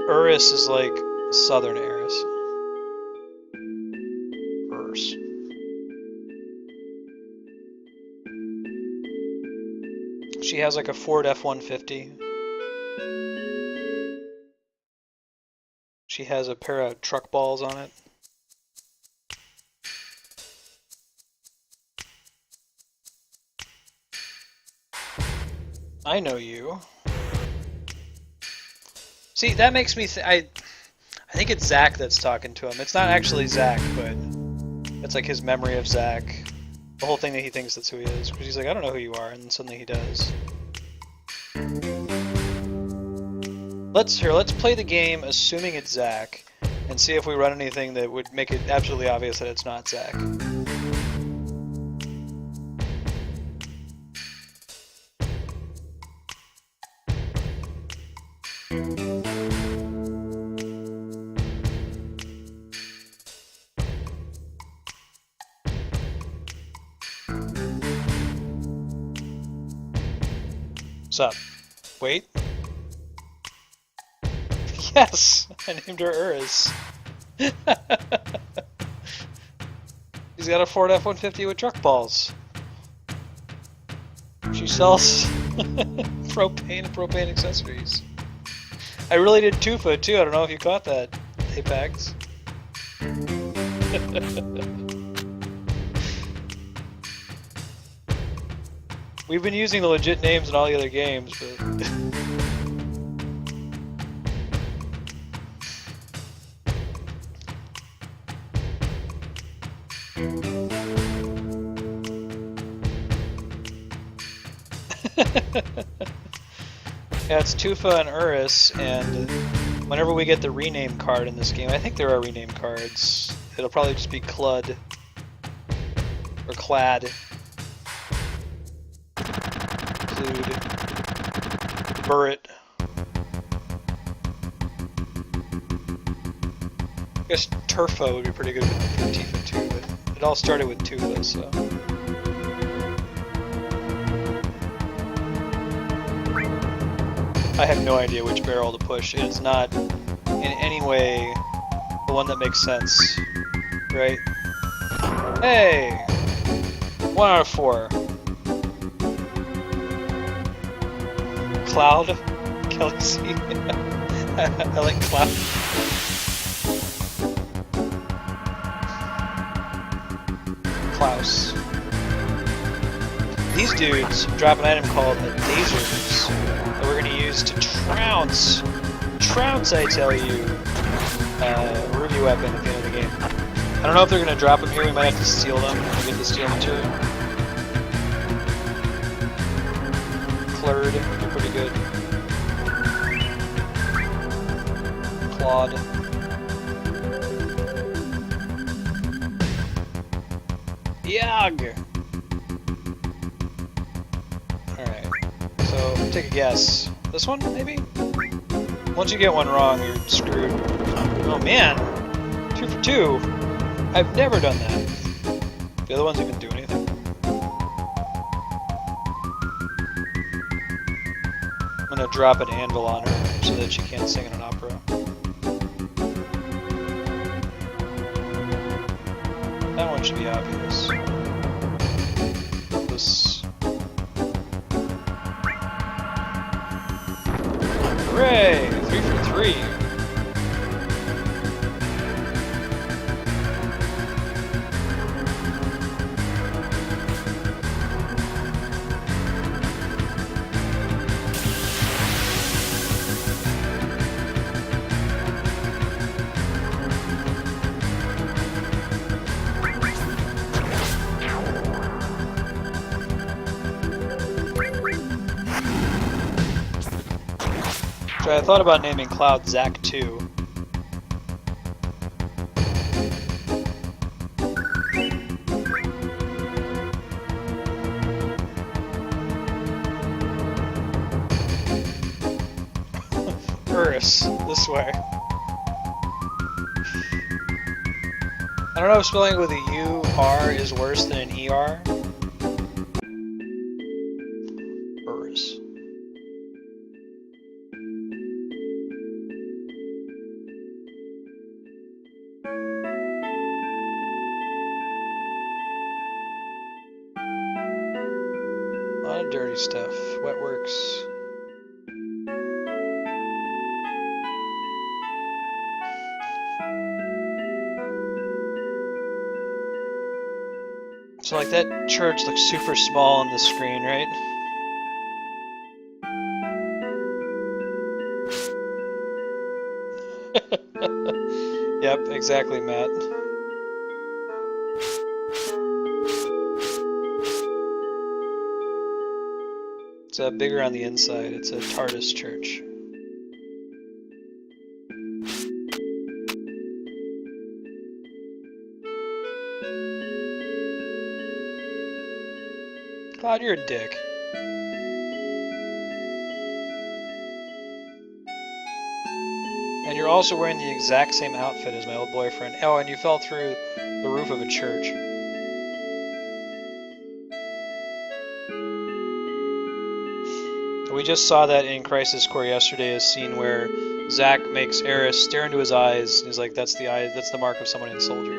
Aeris is like Southern Aeris. Aeris. She has like a Ford F-150. She has a pair of truck balls on it. I know you. See, that makes me I think it's Zack that's talking to him. It's not actually Zack, but it's like his memory of Zack. The whole thing that he thinks that's who he is. Because he's like, I don't know who you are, and then suddenly he does. Let's play the game assuming it's Zack, and see if we run anything that would make it absolutely obvious that it's not Zack. What's up? Wait. Yes! I named her Aeris. He's got a Ford F-150 with truck balls. She sells propane and propane accessories. I really did Tifa too. I don't know if you caught that, Apex. We've been using the legit names in all the other games, but... Yeah, it's Tifa and Aeris, and whenever we get the rename card in this game, I think there are rename cards, it'll probably just be Clud. Or Clad. Clued. Barret. I guess Turfo would be pretty good for Tifa too, but it all started with Tifa, so... I have no idea which barrel to push. It's not in any way the one that makes sense, right? Hey! 1 out of 4. Cloud? Galaxy? I like Cloud. Klaus. These dudes drop an item called the Dazers that we're going to use to trounce, I tell you, Ruby weapon at the end of the game. I don't know if they're going to drop them here, we might have to steal them when we get the steel material. Clurd would be pretty good. Claude. Yag! Alright, so take a guess. This one, maybe? Once you get one wrong, you're screwed. Oh man! 2 for 2! I've never done that. The other ones even do anything. I'm gonna drop an anvil on her so that she can't sing in an opera. That one should be obvious. This. Hooray! 3 for 3! So I thought about naming Cloud Zack 2. Aeris, this way. I don't know if spelling with a U-R is worse than an E-R. Aeris. A lot of dirty stuff. Wet works. So like that church looks super small on the screen, right? Yep, exactly, Matt. It's bigger on the inside. It's a TARDIS church. Cloud, you're a dick. And you're also wearing the exact same outfit as my old boyfriend. Oh, and you fell through the roof of a church. just saw that in Crisis Core yesterday, a scene where Zack makes Aeris stare into his eyes, and he's like, that's the mark of someone in Soldier.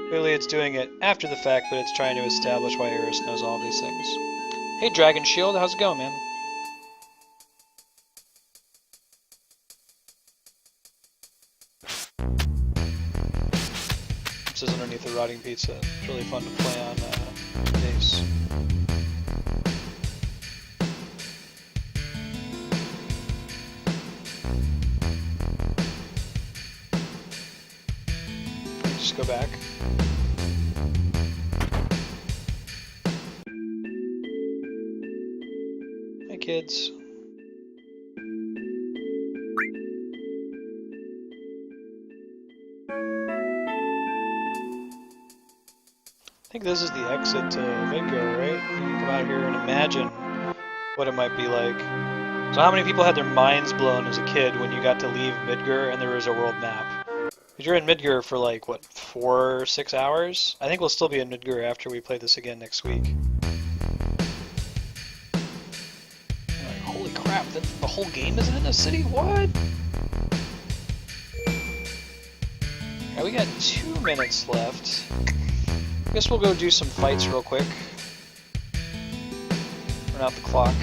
Clearly it's doing it after the fact, but it's trying to establish why Aeris knows all these things. Hey Dragon Shield, how's it going, man? This is underneath a rotting pizza. It's really fun to play on base. Just go back. Hey kids. I think this is the exit to Midgar, right? You can come out here and imagine what it might be like. So how many people had their minds blown as a kid when you got to leave Midgar and there was a world map? Because you're in Midgar for like, what, 4 or 6 hours? I think we'll still be in Midgar after we play this again next week. Like, holy crap, the whole game isn't in the city? What? Alright, we got 2 minutes left. I guess we'll go do some fights real quick. Run out the clock.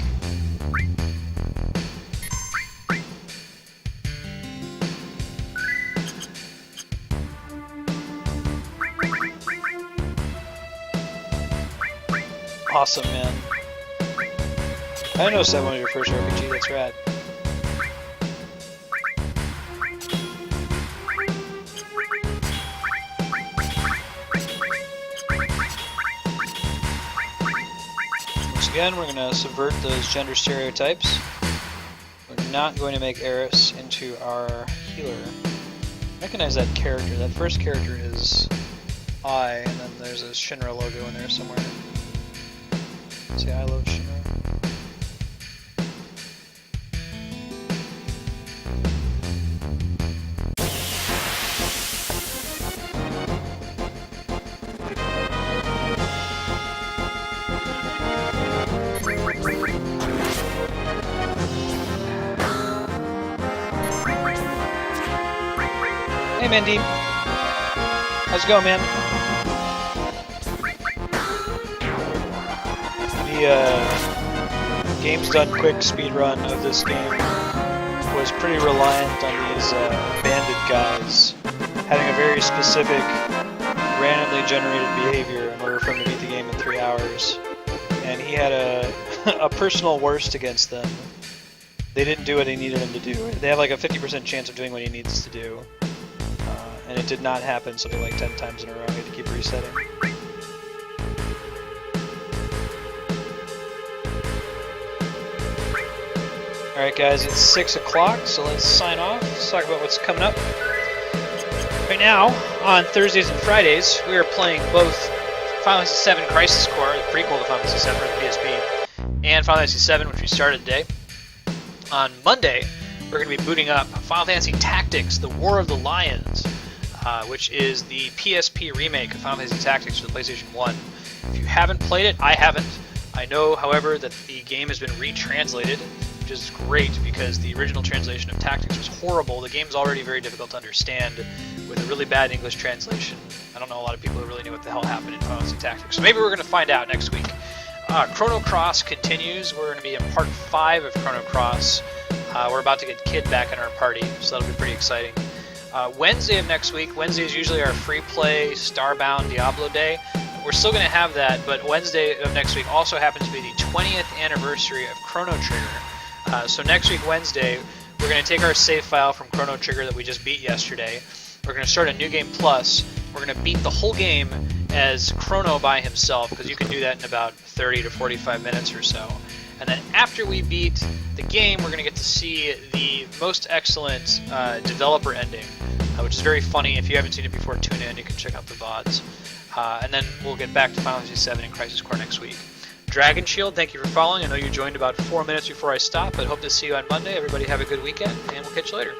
Awesome, man. I noticed that one was your first RPG, that's rad. Once again, we're going to subvert those gender stereotypes. We're not going to make Aeris into our healer. Recognize that character. That first character is I, and then there's a Shinra logo in there somewhere. Say I love Shinra. Hey Mindy, how's it going, man? The Games Done Quick speedrun of this game was pretty reliant on these bandit guys having a very specific, randomly generated behavior in order for him to beat the game in 3 hours. And he had a personal worst against them. They didn't do what he needed them to do. They have like a 50% chance of doing what he needs to do. And it did not happen something like 10 times in a row. He had to keep resetting. Alright guys, it's 6 o'clock, so let's sign off. Let's talk about what's coming up. Right now, on Thursdays and Fridays, we are playing both Final Fantasy VII Crisis Core, the prequel to Final Fantasy VII for the PSP, and Final Fantasy VII, which we started today. On Monday, we're going to be booting up Final Fantasy Tactics, The War of the Lions, which is the PSP remake of Final Fantasy Tactics for the PlayStation 1. If you haven't played it, I haven't. I know, however, that the game has been retranslated, which is great because the original translation of Tactics was horrible. The game's already very difficult to understand with a really bad English translation. I don't know a lot of people who really knew what the hell happened in Final Fantasy Tactics, so maybe we're going to find out next week. Chrono Cross continues. We're going to be in part 5 of Chrono Cross. We're about to get Kid back in our party, so that'll be pretty exciting. Wednesday of next week, Wednesday is usually our free play Starbound Diablo Day. We're still going to have that, but Wednesday of next week also happens to be the 20th anniversary of Chrono Trigger. So next week, Wednesday, we're going to take our save file from Chrono Trigger that we just beat yesterday. We're going to start a New Game Plus. We're going to beat the whole game as Chrono by himself, because you can do that in about 30 to 45 minutes or so. And then after we beat the game, we're going to get to see the most excellent developer ending, which is very funny. If you haven't seen it before, tune in. You can check out the VODs. And then we'll get back to Final Fantasy VII and Crisis Core next week. Dragon Shield, thank you for following. I know you joined about 4 minutes before I stopped, but hope to see you on Monday. Everybody have a good weekend, and we'll catch you later.